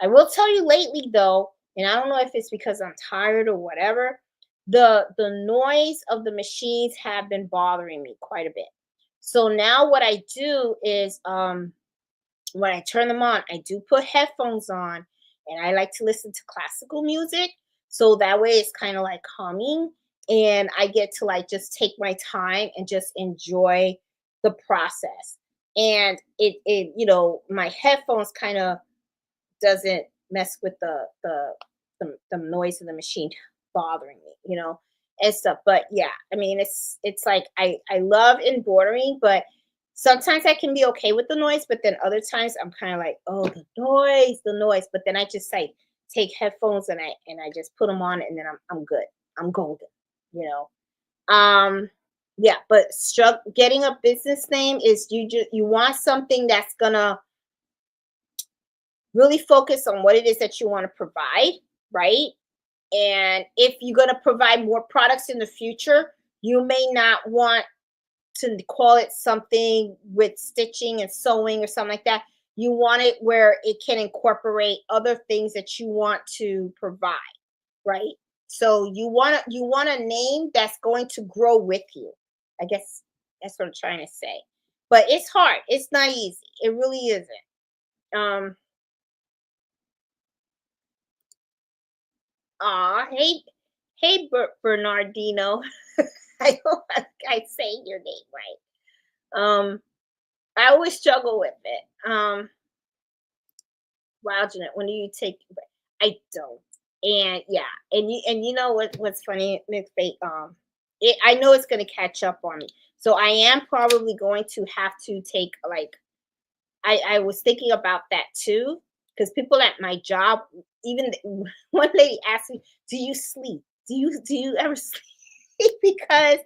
I will tell you lately though, and I don't know if it's because I'm tired or whatever, the noise of the machines have been bothering me quite a bit. So now what I do is when I turn them on, I do put headphones on and I like to listen to classical music. So that way it's kind of like humming and I get to like just take my time and just enjoy the process. And my headphones kind of doesn't mess with the noise of the machine bothering me, and stuff. But yeah, I mean, it's like I love embroidering, but sometimes I can be okay with the noise, but then other times I'm kind of like, oh, the noise. But then I just like take headphones and I just put them on, and then I'm good. I'm golden, you know. Yeah, but getting a business name is you want something that's gonna really focus on what it is that you want to provide, right? And if you're going to provide more products in the future, you may not want to call it something with stitching and sewing or something like that. You want it where it can incorporate other things that you want to provide, right? So you want a name that's going to grow with you. I guess that's what I'm trying to say. But it's hard. It's not easy. It really isn't. Um, hey, Bernardino. I hope I say your name right. I always struggle with it. Wow, Jeanette, when do you take? I don't. And yeah, and you know what's funny, Miss Fate. I know it's gonna catch up on me. So I am probably going to have to take like I was thinking about that too. because people at my job, even one lady asked me, "Do you sleep? Do you ever sleep?" Because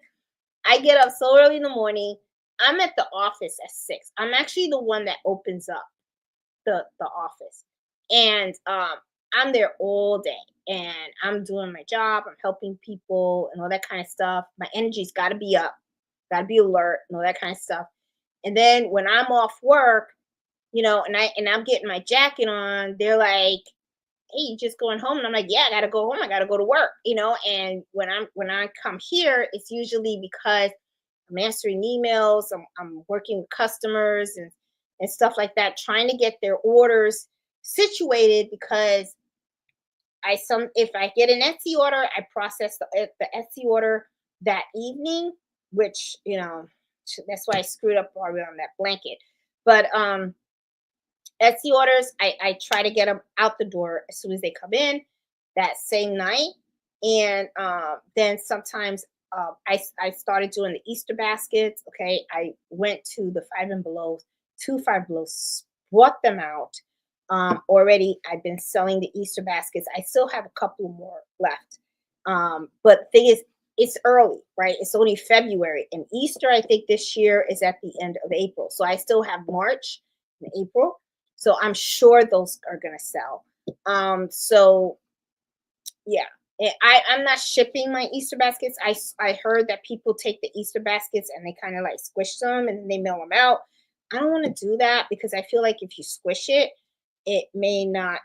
I get up so early in the morning. I'm at the office at 6. I'm actually the one that opens up the office, and I'm there all day, and I'm doing my job. I'm helping people and all that kind of stuff. My energy's got to be up, got to be alert, and all that kind of stuff. And then when I'm off work, and I'm getting my jacket on, they're like, "Hey, you just going home?" And I'm like, "Yeah, I gotta go home. I gotta go to work." And when I come here, it's usually because I'm answering emails, I'm working with customers and stuff like that, trying to get their orders situated because if I get an Etsy order, I process the Etsy order that evening, which that's why I screwed up already on that blanket. But Etsy orders, I try to get them out the door as soon as they come in that same night. And then sometimes I started doing the Easter baskets. Okay. I went to the Five and Below, two Five Belows, bought them out. Already, I've been selling the Easter baskets. I still have a couple more left. But the thing is, it's early, right? It's only February. And Easter, I think this year is at the end of April. So I still have March and April. So I'm sure those are gonna sell. So yeah. I'm not shipping my Easter baskets. I heard that people take the Easter baskets and they kind of like squish them and then they mail them out. I don't want to do that because I feel like if you squish it, it may not,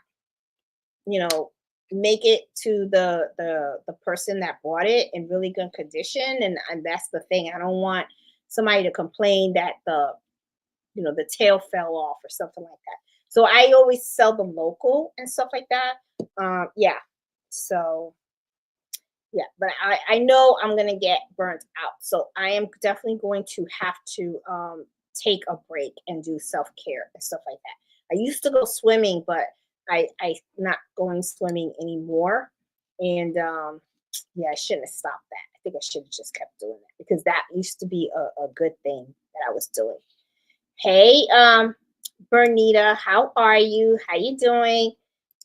you know, make it to the person that bought it in really good condition. And that's the thing. I don't want somebody to complain that the tail fell off or something like that. So I always sell them local and stuff like that. Yeah. So yeah, but I know I'm gonna get burnt out. So I am definitely going to have to take a break and do self-care and stuff like that. I used to go swimming, but I not going swimming anymore. And yeah, I shouldn't have stopped that. I think I should have just kept doing that because that used to be a good thing that I was doing. Hey, Bernita, how are you? How you doing?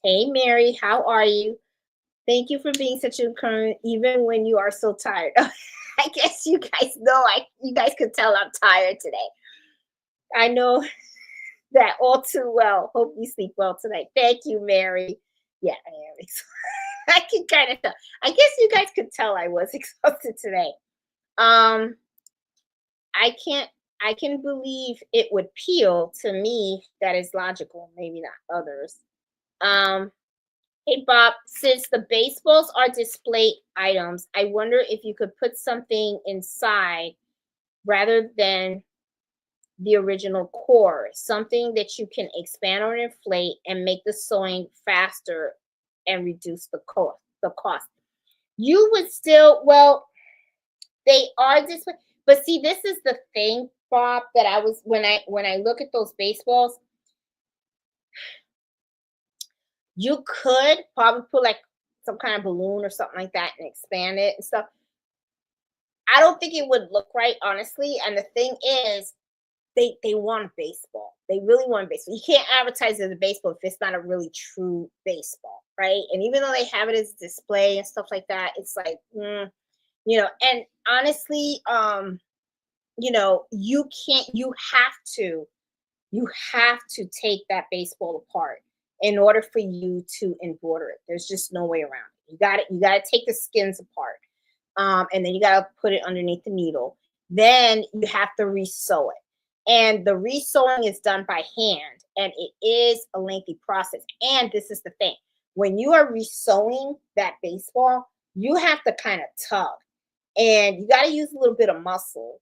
Hey, Mary, how are you? Thank you for being such a encouragement, even when you are so tired. I guess you guys know, you guys could tell I'm tired today. I know that all too well. Hope you sleep well tonight. Thank you, Mary. Yeah, I am. I can kind of tell. I guess you guys could tell I was exhausted today. Um, I can't. I can believe it would peel to me. That is logical. Maybe not others. Um, Hey Bob, since the baseballs are display items, I wonder if you could put something inside rather than the original core, something that you can expand or inflate and make the sewing faster and reduce the cost. You would still, well, they are display, but see, this is the thing, Bob, that I was when I look at those baseballs, you could probably put like some kind of balloon or something like that and expand it and stuff. I don't think it would look right, honestly. And the thing is, they want baseball. They really want baseball. You can't advertise it as a baseball if it's not a really true baseball, right? And even though they have it as display and stuff like that, it's like, And honestly, you can't. You have to take that baseball apart in order for you to embroider it. There's just no way around it. You got to take the skins apart. And then you got to put it underneath the needle. Then you have to resew it. And the resewing is done by hand, and it is a lengthy process. And this is the thing. When you are resewing that baseball, you have to kind of tug, and you got to use a little bit of muscle.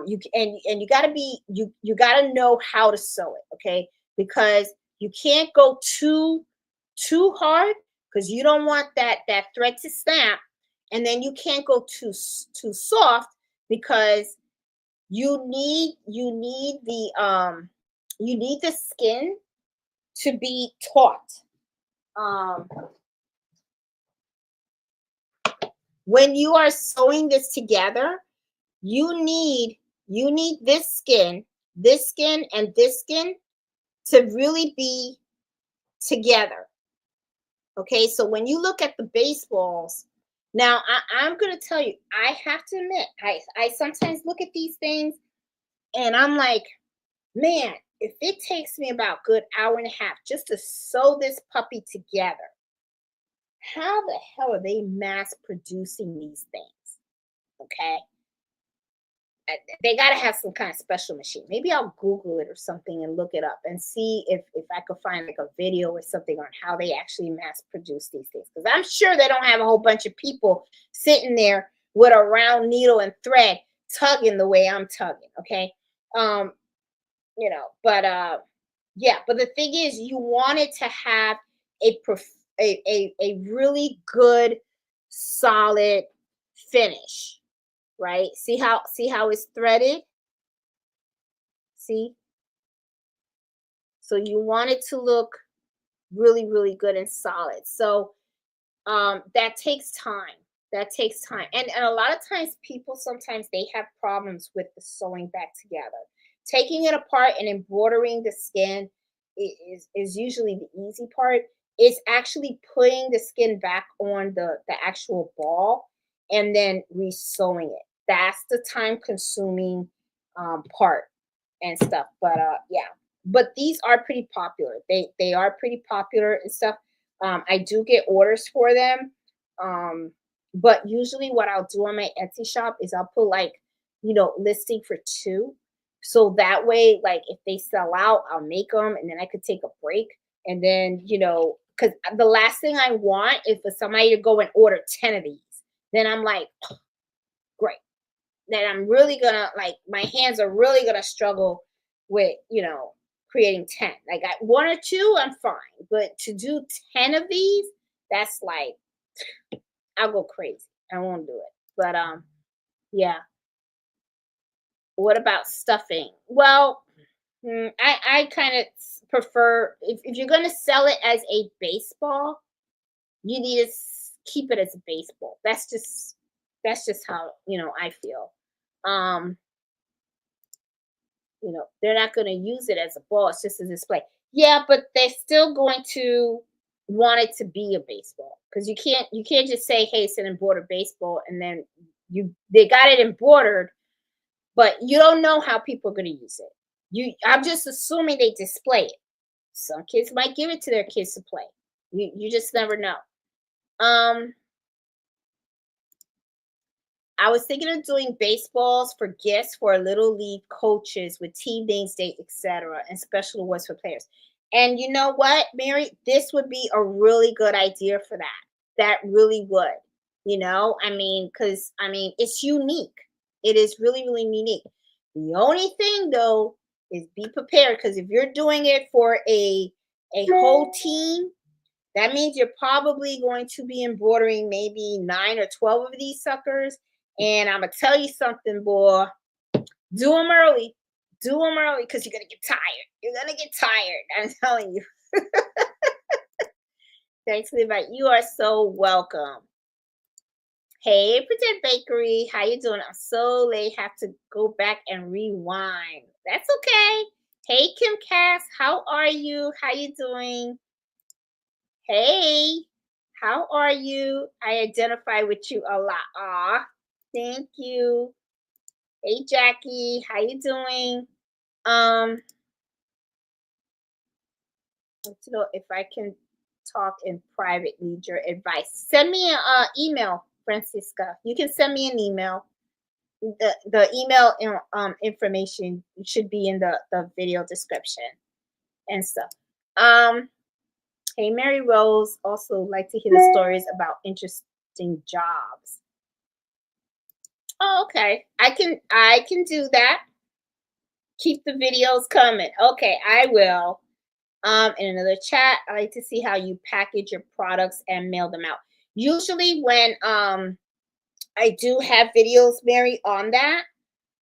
You got to you got to know how to sew it, okay? Because you can't go too hard because you don't want that thread to snap, and then you can't go too soft because you need the skin to be taut. Um, when you are sewing this together, you need this skin, and this skin to really be together. Okay, so when you look at the baseballs, now I'm gonna tell you, I have to admit, I sometimes look at these things and I'm like, man, if it takes me about good hour and a half just to sew this puppy together, how the hell are they mass producing these things? Okay. They got to have some kind of special machine. Maybe I'll Google it or something and look it up and see if I could find like a video or something on how they actually mass produce these things. Because I'm sure they don't have a whole bunch of people sitting there with a round needle and thread tugging the way I'm tugging. Okay. Um, but yeah, but the thing is, you wanted to have a really good, solid finish, right? See how it's threaded? See? So you want it to look really, really good and solid. So that takes time. That takes time. And a lot of times people sometimes they have problems with the sewing back together. Taking it apart and embroidering the skin is usually the easy part. It's actually putting the skin back on the actual ball and then resewing it. That's the time consuming part and stuff. But yeah. But these are pretty popular. They are pretty popular and stuff. I do get orders for them. But usually what I'll do on my Etsy shop is I'll put like, listing for two. So that way, like if they sell out, I'll make them and then I could take a break. And then, because the last thing I want is for somebody to go and order 10 of these. Then I'm like, great. Then I'm really gonna like my hands are really gonna struggle with, creating 10. Like one or two, I'm fine. But to do 10 of these, that's like I'll go crazy. I won't do it. But yeah. What about stuffing? Well, I kind of prefer if you're gonna sell it as a baseball, you need to keep it as a baseball. That's just how I feel. Um, they're not gonna use it as a ball. It's just a display. Yeah, but they're still going to want it to be a baseball because you can't just say, "Hey, it's an embroidered baseball," and then they got it embroidered, but you don't know how people are going to use it. I'm just assuming they display it. Some kids might give it to their kids to play. You just never know. Um, I was thinking of doing baseballs for gifts for little league coaches with team names, date, etc., and special awards for players. And you know what, Mary? This would be a really good idea for that. That really would. It's unique. It is really, really unique. The only thing though is be prepared because if you're doing it for a whole team, that means you're probably going to be embroidering maybe 9 or 12 of these suckers. And I'm gonna tell you something, boy. Do them early. Do them early because you're gonna get tired. You're gonna get tired. I'm telling you. Thanks for the invite. You are so welcome. Hey, Pretend Bakery, how you doing? I'm so late. Have to go back and rewind. That's okay. Hey, Kim Cass, how are you? How you doing? Hey, how are you? I identify with you a lot. Ah, thank you. Hey, Jackie, how you doing? Want to know if I can talk in private. Need your advice. Send me an email, Francisca. You can send me an email. The email information should be in the video description and stuff. Um, Hey, Mary Rose, also like to hear the stories about interesting jobs. Oh, okay. I can do that. Keep the videos coming. Okay, I will. In another chat, I like to see how you package your products and mail them out. Usually when I do have videos, Mary, on that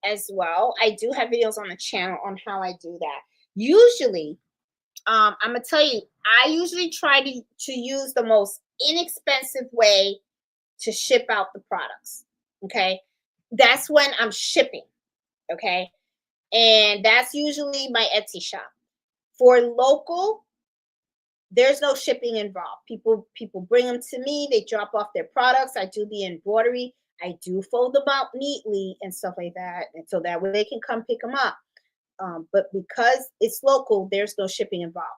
as well. I do have videos on the channel on how I do that. Usually, I'm gonna tell you, I usually try to use the most inexpensive way to ship out the products. Okay. That's when I'm shipping. Okay. And that's usually my Etsy shop. For local, there's no shipping involved. People bring them to me, they drop off their products, I do the embroidery, I do fold them out neatly and stuff like that, and so that way they can come pick them up. But because it's local, there's no shipping involved.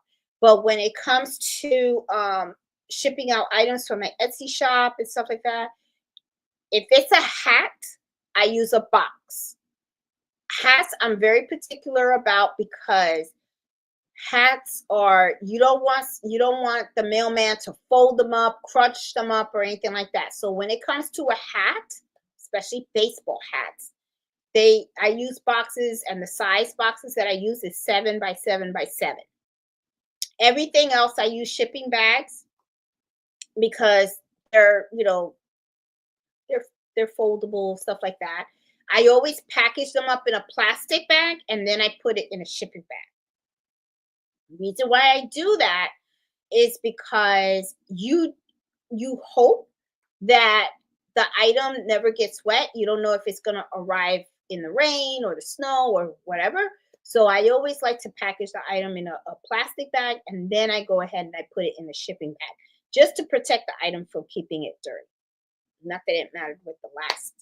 But when it comes to shipping out items from my Etsy shop and stuff like that, if it's a hat, I use a box. Hats, I'm very particular about because hats are, you don't want the mailman to fold them up, crunch them up, or anything like that. So when it comes to a hat, especially baseball hats, I use boxes, and the size boxes that I use is 7 by 7 by 7. Everything else I use shipping bags because they're you know they're they're foldable, stuff like that. I always package them up in a plastic bag and then I put it in a shipping bag. The reason why I do that is because you hope that the item never gets wet. You don't know if it's going to arrive in the rain or the snow or whatever. So I always like to package the item in a plastic bag, and then I go ahead and I put it in the shipping bag just to protect the item from keeping it dirty. Not that it mattered with the last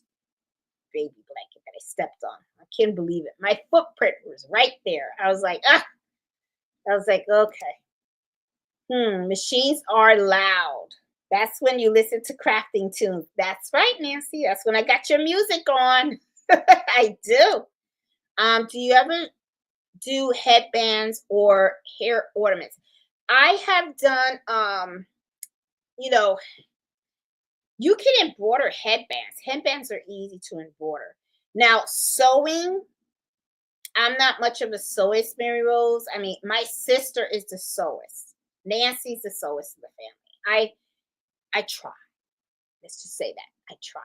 baby blanket that I stepped on. I can't believe it. My footprint was right there. I was like, ah. I was like, okay. Machines are loud. That's when you listen to crafting tunes. That's right, Nancy. That's when I got your music on. I do. Do you ever do headbands or hair ornaments? I have done you know, you can embroider headbands. Headbands are easy to embroider. Now, sewing, I'm not much of a sewist, Mary Rose. I mean, my sister is the sewist. Nancy's the sewist in the family. I try. Let's just say that I try.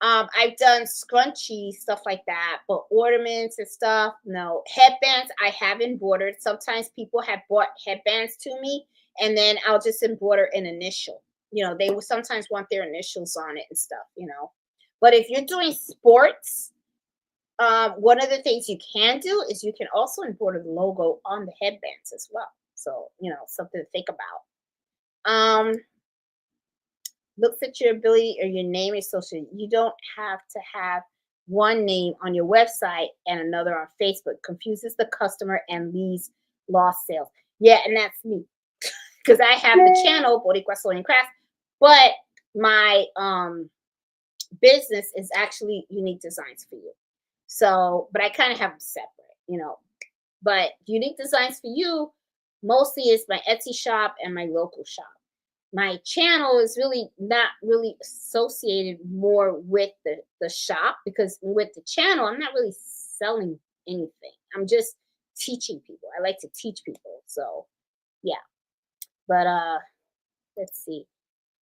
I've done scrunchies, stuff like that, but ornaments and stuff, no. Headbands, I have embroidered. Sometimes people have bought headbands to me, and then I'll just embroider an initial. They will sometimes want their initials on it and stuff. But if you're doing sports, one of the things you can do is you can also embroider the logo on the headbands as well. So, something to think about. Looks at your ability or your name associated. You don't have to have one name on your website and another on Facebook. Confuses the customer and leaves lost sales. Yeah, and that's me. Because I have the channel, Boricua Sewing Crafts, but my business is actually Unique Designs for You. So, but I kind of have them separate. But Unique Designs for You mostly is my Etsy shop and my local shop. My channel is really not really associated more with the shop, because with the channel, I'm not really selling anything. I'm just teaching people. I like to teach people. So, yeah. But let's see.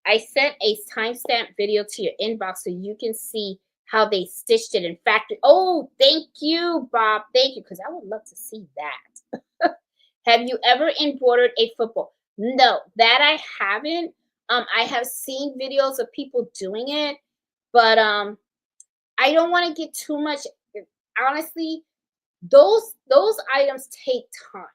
I sent a timestamp video to your inbox so you can see how they stitched it in factory. Oh, thank you, Bob. Thank you, because I would love to see that. Have you ever embroidered a football? No, that I haven't. I have seen videos of people doing it, but I don't want to get too much. Honestly, those items take time.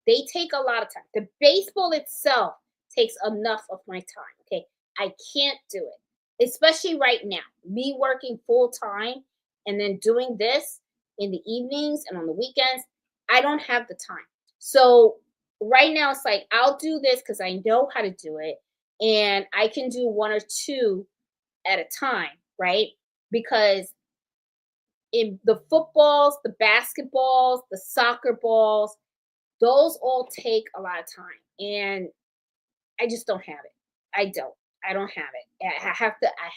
They take a lot of time. The baseball itself takes enough of my time. Okay, I can't do it, especially right now. Me working full time and then doing this in the evenings and on the weekends, I don't have the time. So right now it's like I'll do this because I know how to do it, and I can do one or two at a time, right? Because in the footballs, the basketballs, the soccer balls, those all take a lot of time, and I just don't have it. I don't have it. I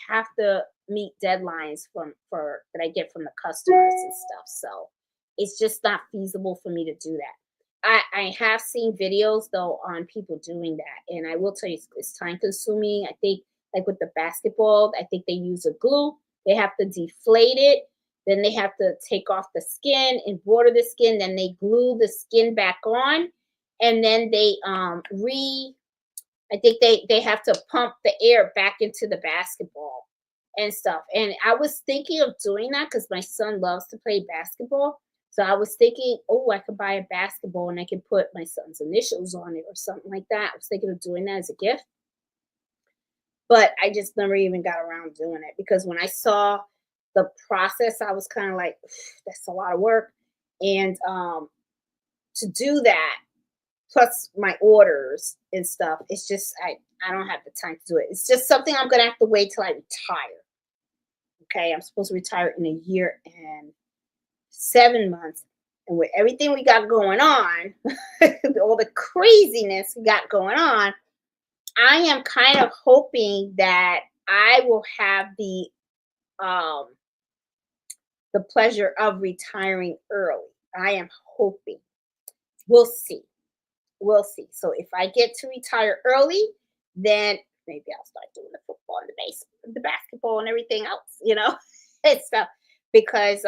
have to meet deadlines that I get from the customers and stuff. So it's just not feasible for me to do that. I have seen videos though on people doing that, and I will tell you it's time consuming. I think like with the basketball, I think they use a glue. They have to deflate it, then they have to take off the skin, embroider the skin, then they glue the skin back on, and then they I think they have to pump the air back into the basketball and stuff. And I was thinking of doing that because my son loves to play basketball, So I was thinking, oh, I could buy a basketball and I could put my son's initials on it or something like that. I was thinking of doing that as a gift, but I just never even got around doing it because when I saw the process, I was kind of like, that's a lot of work. And to do that, plus my orders and stuff, it's just I don't have the time to do it. It's just something I'm gonna have to wait till I retire. Okay, I'm supposed to retire in a year and 7 months. And with everything we got going on, all the craziness we got going on, I am kind of hoping that I will have um the pleasure of retiring early. I am hoping. We'll see. We'll see. So if I get to retire early, then maybe I'll start doing the football and the base, the basketball and everything else, and stuff. Because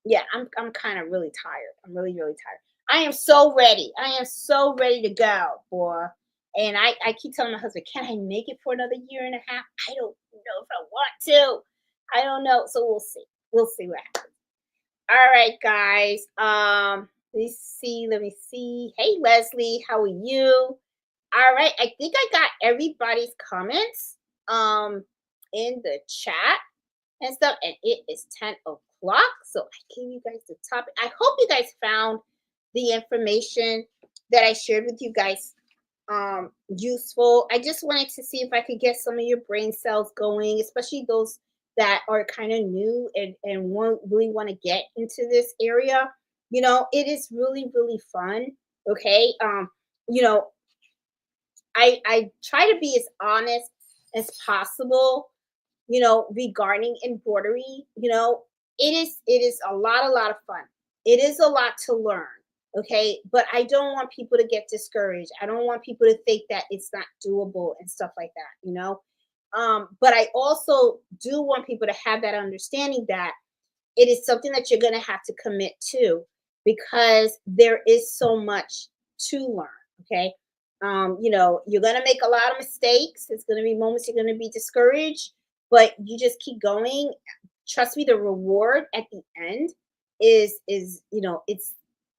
yeah, I'm kind of really tired. I'm really, really tired. I am so ready. I am so ready to go, boy. And I keep telling my husband, can I make it for another year and a half? I don't know if I want to. I don't know. So we'll see. We'll see what happens. All right, guys. Let me see. Hey, Leslie, how are you? All right, I think I got everybody's comments in the chat and stuff, and it is 10 o'clock. So I gave you guys the topic. I hope you guys found the information that I shared with you guys useful. I just wanted to see if I could get some of your brain cells going, especially those that are kind of new and really want to get into this area. It is really, really fun. Okay. You know, I try to be as honest as possible, regarding embroidery. It is a lot of fun. It is a lot to learn. Okay. But I don't want people to get discouraged. I don't want people to think that it's not doable and stuff like that. But I also do want people to have that understanding that it is something that you're going to have to commit to because there is so much to learn. Okay. You're going to make a lot of mistakes. There's going to be moments you're going to be discouraged, but you just keep going. Trust me, the reward at the end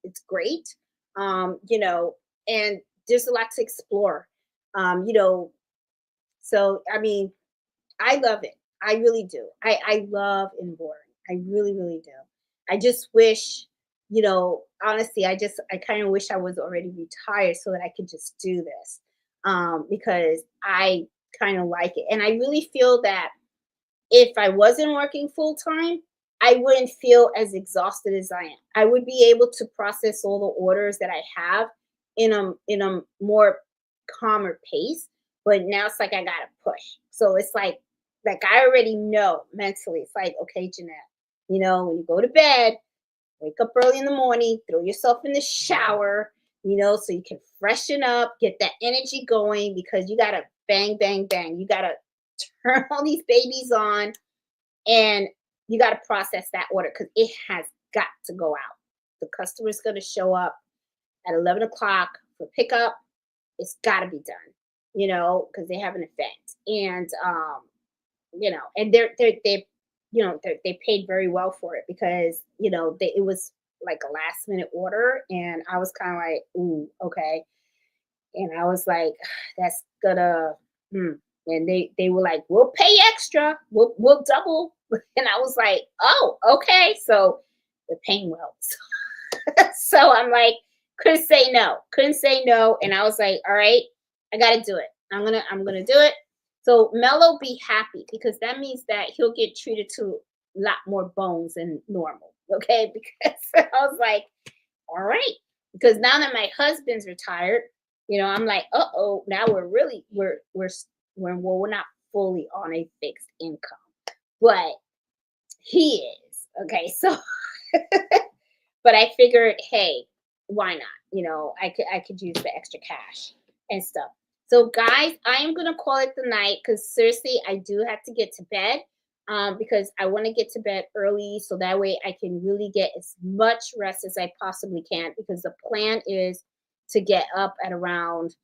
it's great. And there's a lot to explore. Um, you know, so I mean, I love it. I really do. I love embroidery. I really, really do. I just wish, honestly, I kind of wish I was already retired so that I could just do this. Because I kind of like it. And I really feel that if I wasn't working full time, I wouldn't feel as exhausted as I am. I would be able to process all the orders that I have in a more calmer pace. But now it's like I gotta push. So it's like I already know mentally. It's like, okay, Jeanette, when you go to bed, wake up early in the morning, throw yourself in the shower, so you can freshen up, get that energy going because you gotta bang, bang, bang. You gotta turn all these babies on and you gotta process that order because it has got to go out. The customer's gonna show up at 11 o'clock for pickup. It's gotta be done, because they have an event. And and they paid very well for it because it was like a last minute order, and I was kind of like, ooh, okay, and I was like, that's gonna, hmm. And they were like, we'll pay extra, we'll double, and I was like, oh, okay, so they're paying well, so I'm like, couldn't say no, and I was like, all right, I gotta do it. I'm gonna do it. So Mello be happy because that means that he'll get treated to a lot more bones than normal. Okay, because I was like, all right, because now that my husband's retired, I'm like, oh, now we're not fully on a fixed income, but he is okay. So, but I figured, hey, why not? I could use the extra cash and stuff. So, guys, I am gonna call it the night because seriously, I do have to get to bed. Because I want to get to bed early so that way I can really get as much rest as I possibly can. Because the plan is to get up at around.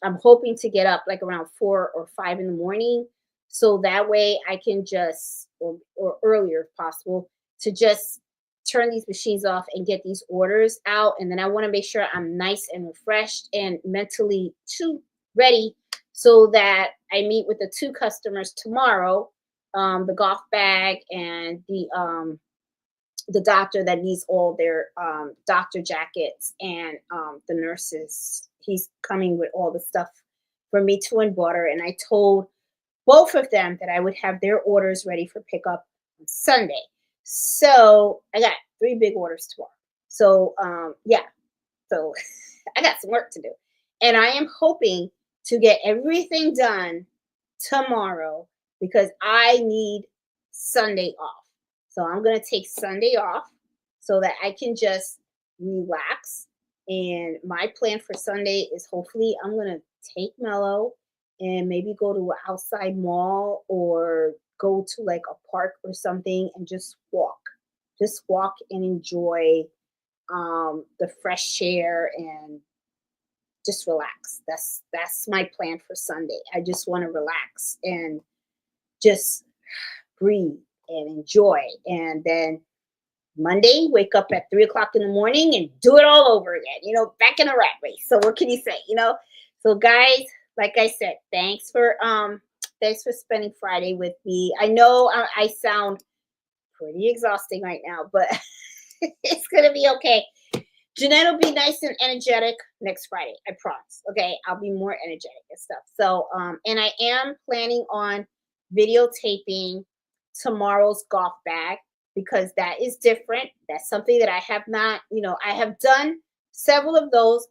I'm hoping to get up like around 4 or 5 in the morning, so that way I can just or earlier if possible to just turn these machines off and get these orders out. And then I want to make sure I'm nice and refreshed and mentally too ready so that I meet with the two customers tomorrow, the golf bag and the doctor that needs all their doctor jackets and the nurses. He's coming with all the stuff for me to embroider. And I told both of them that I would have their orders ready for pickup on Sunday. So I got 3 big orders tomorrow. So yeah, so I got some work to do. And I am hoping to get everything done tomorrow because I need Sunday off. So I'm going to take Sunday off so that I can just relax. And my plan for Sunday is hopefully I'm going to take Mello and maybe go to an outside mall or go to like a park or something and just walk. Just walk and enjoy the fresh air and just relax. That's my plan for Sunday. I just want to relax and just breathe and enjoy. And then Monday, wake up at 3 o'clock in the morning and do it all over again, back in a rat race. So what can you say, So guys, like I said, thanks for spending Friday with me. I know I sound pretty exhausting right now, but it's going to be okay. Jeanette will be nice and energetic next Friday. I promise. Okay. I'll be more energetic and stuff. So, and I am planning on videotaping tomorrow's golf bag because that is different. That's something that I have not, I have done several of those.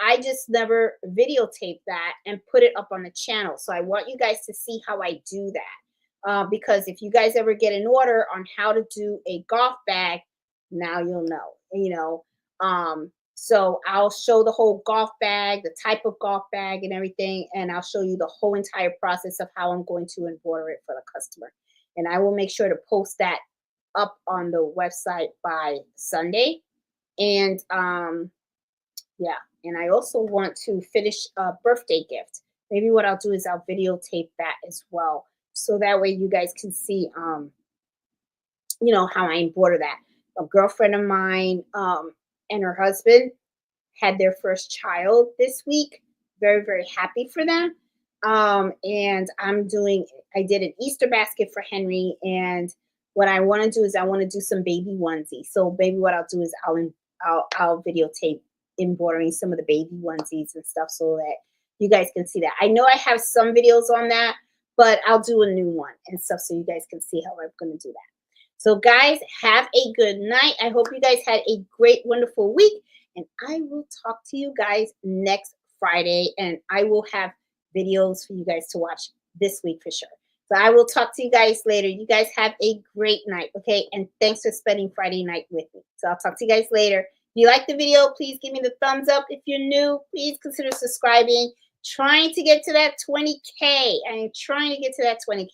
I just never videotape that and put it up on the channel. So I want you guys to see how I do that. Because if you guys ever get an order on how to do a golf bag, now you'll know, so I'll show the whole golf bag, the type of golf bag and everything. And I'll show you the whole entire process of how I'm going to embroider it for the customer. And I will make sure to post that up on the website by Sunday. And, yeah. And I also want to finish a birthday gift. Maybe what I'll do is I'll videotape that as well. So that way you guys can see, how I embroider that. A girlfriend of mine, and her husband had their first child this week. Very, very happy for them. And I did an Easter basket for Henry. And what I want to do is I want to do some baby onesies. So maybe what I'll do is I'll videotape embroidering some of the baby onesies and stuff so that you guys can see that. I know I have some videos on that, but I'll do a new one and stuff so you guys can see how I'm going to do that. So guys, have a good night. I hope you guys had a great, wonderful week. And I will talk to you guys next Friday. And I will have videos for you guys to watch this week for sure. So I will talk to you guys later. You guys have a great night, okay? And thanks for spending Friday night with me. So I'll talk to you guys later. If you like the video, please give me the thumbs up. If you're new, please consider subscribing. Trying to get to that 20K. I am trying to get to that 20K.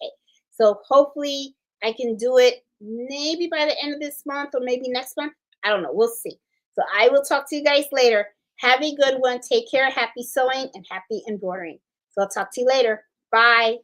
So hopefully I can do it maybe by the end of this month or maybe next month. I don't know. We'll see. So I will talk to you guys later. Have a good one. Take care. Happy sewing and happy embroidering. So I'll talk to you later. Bye.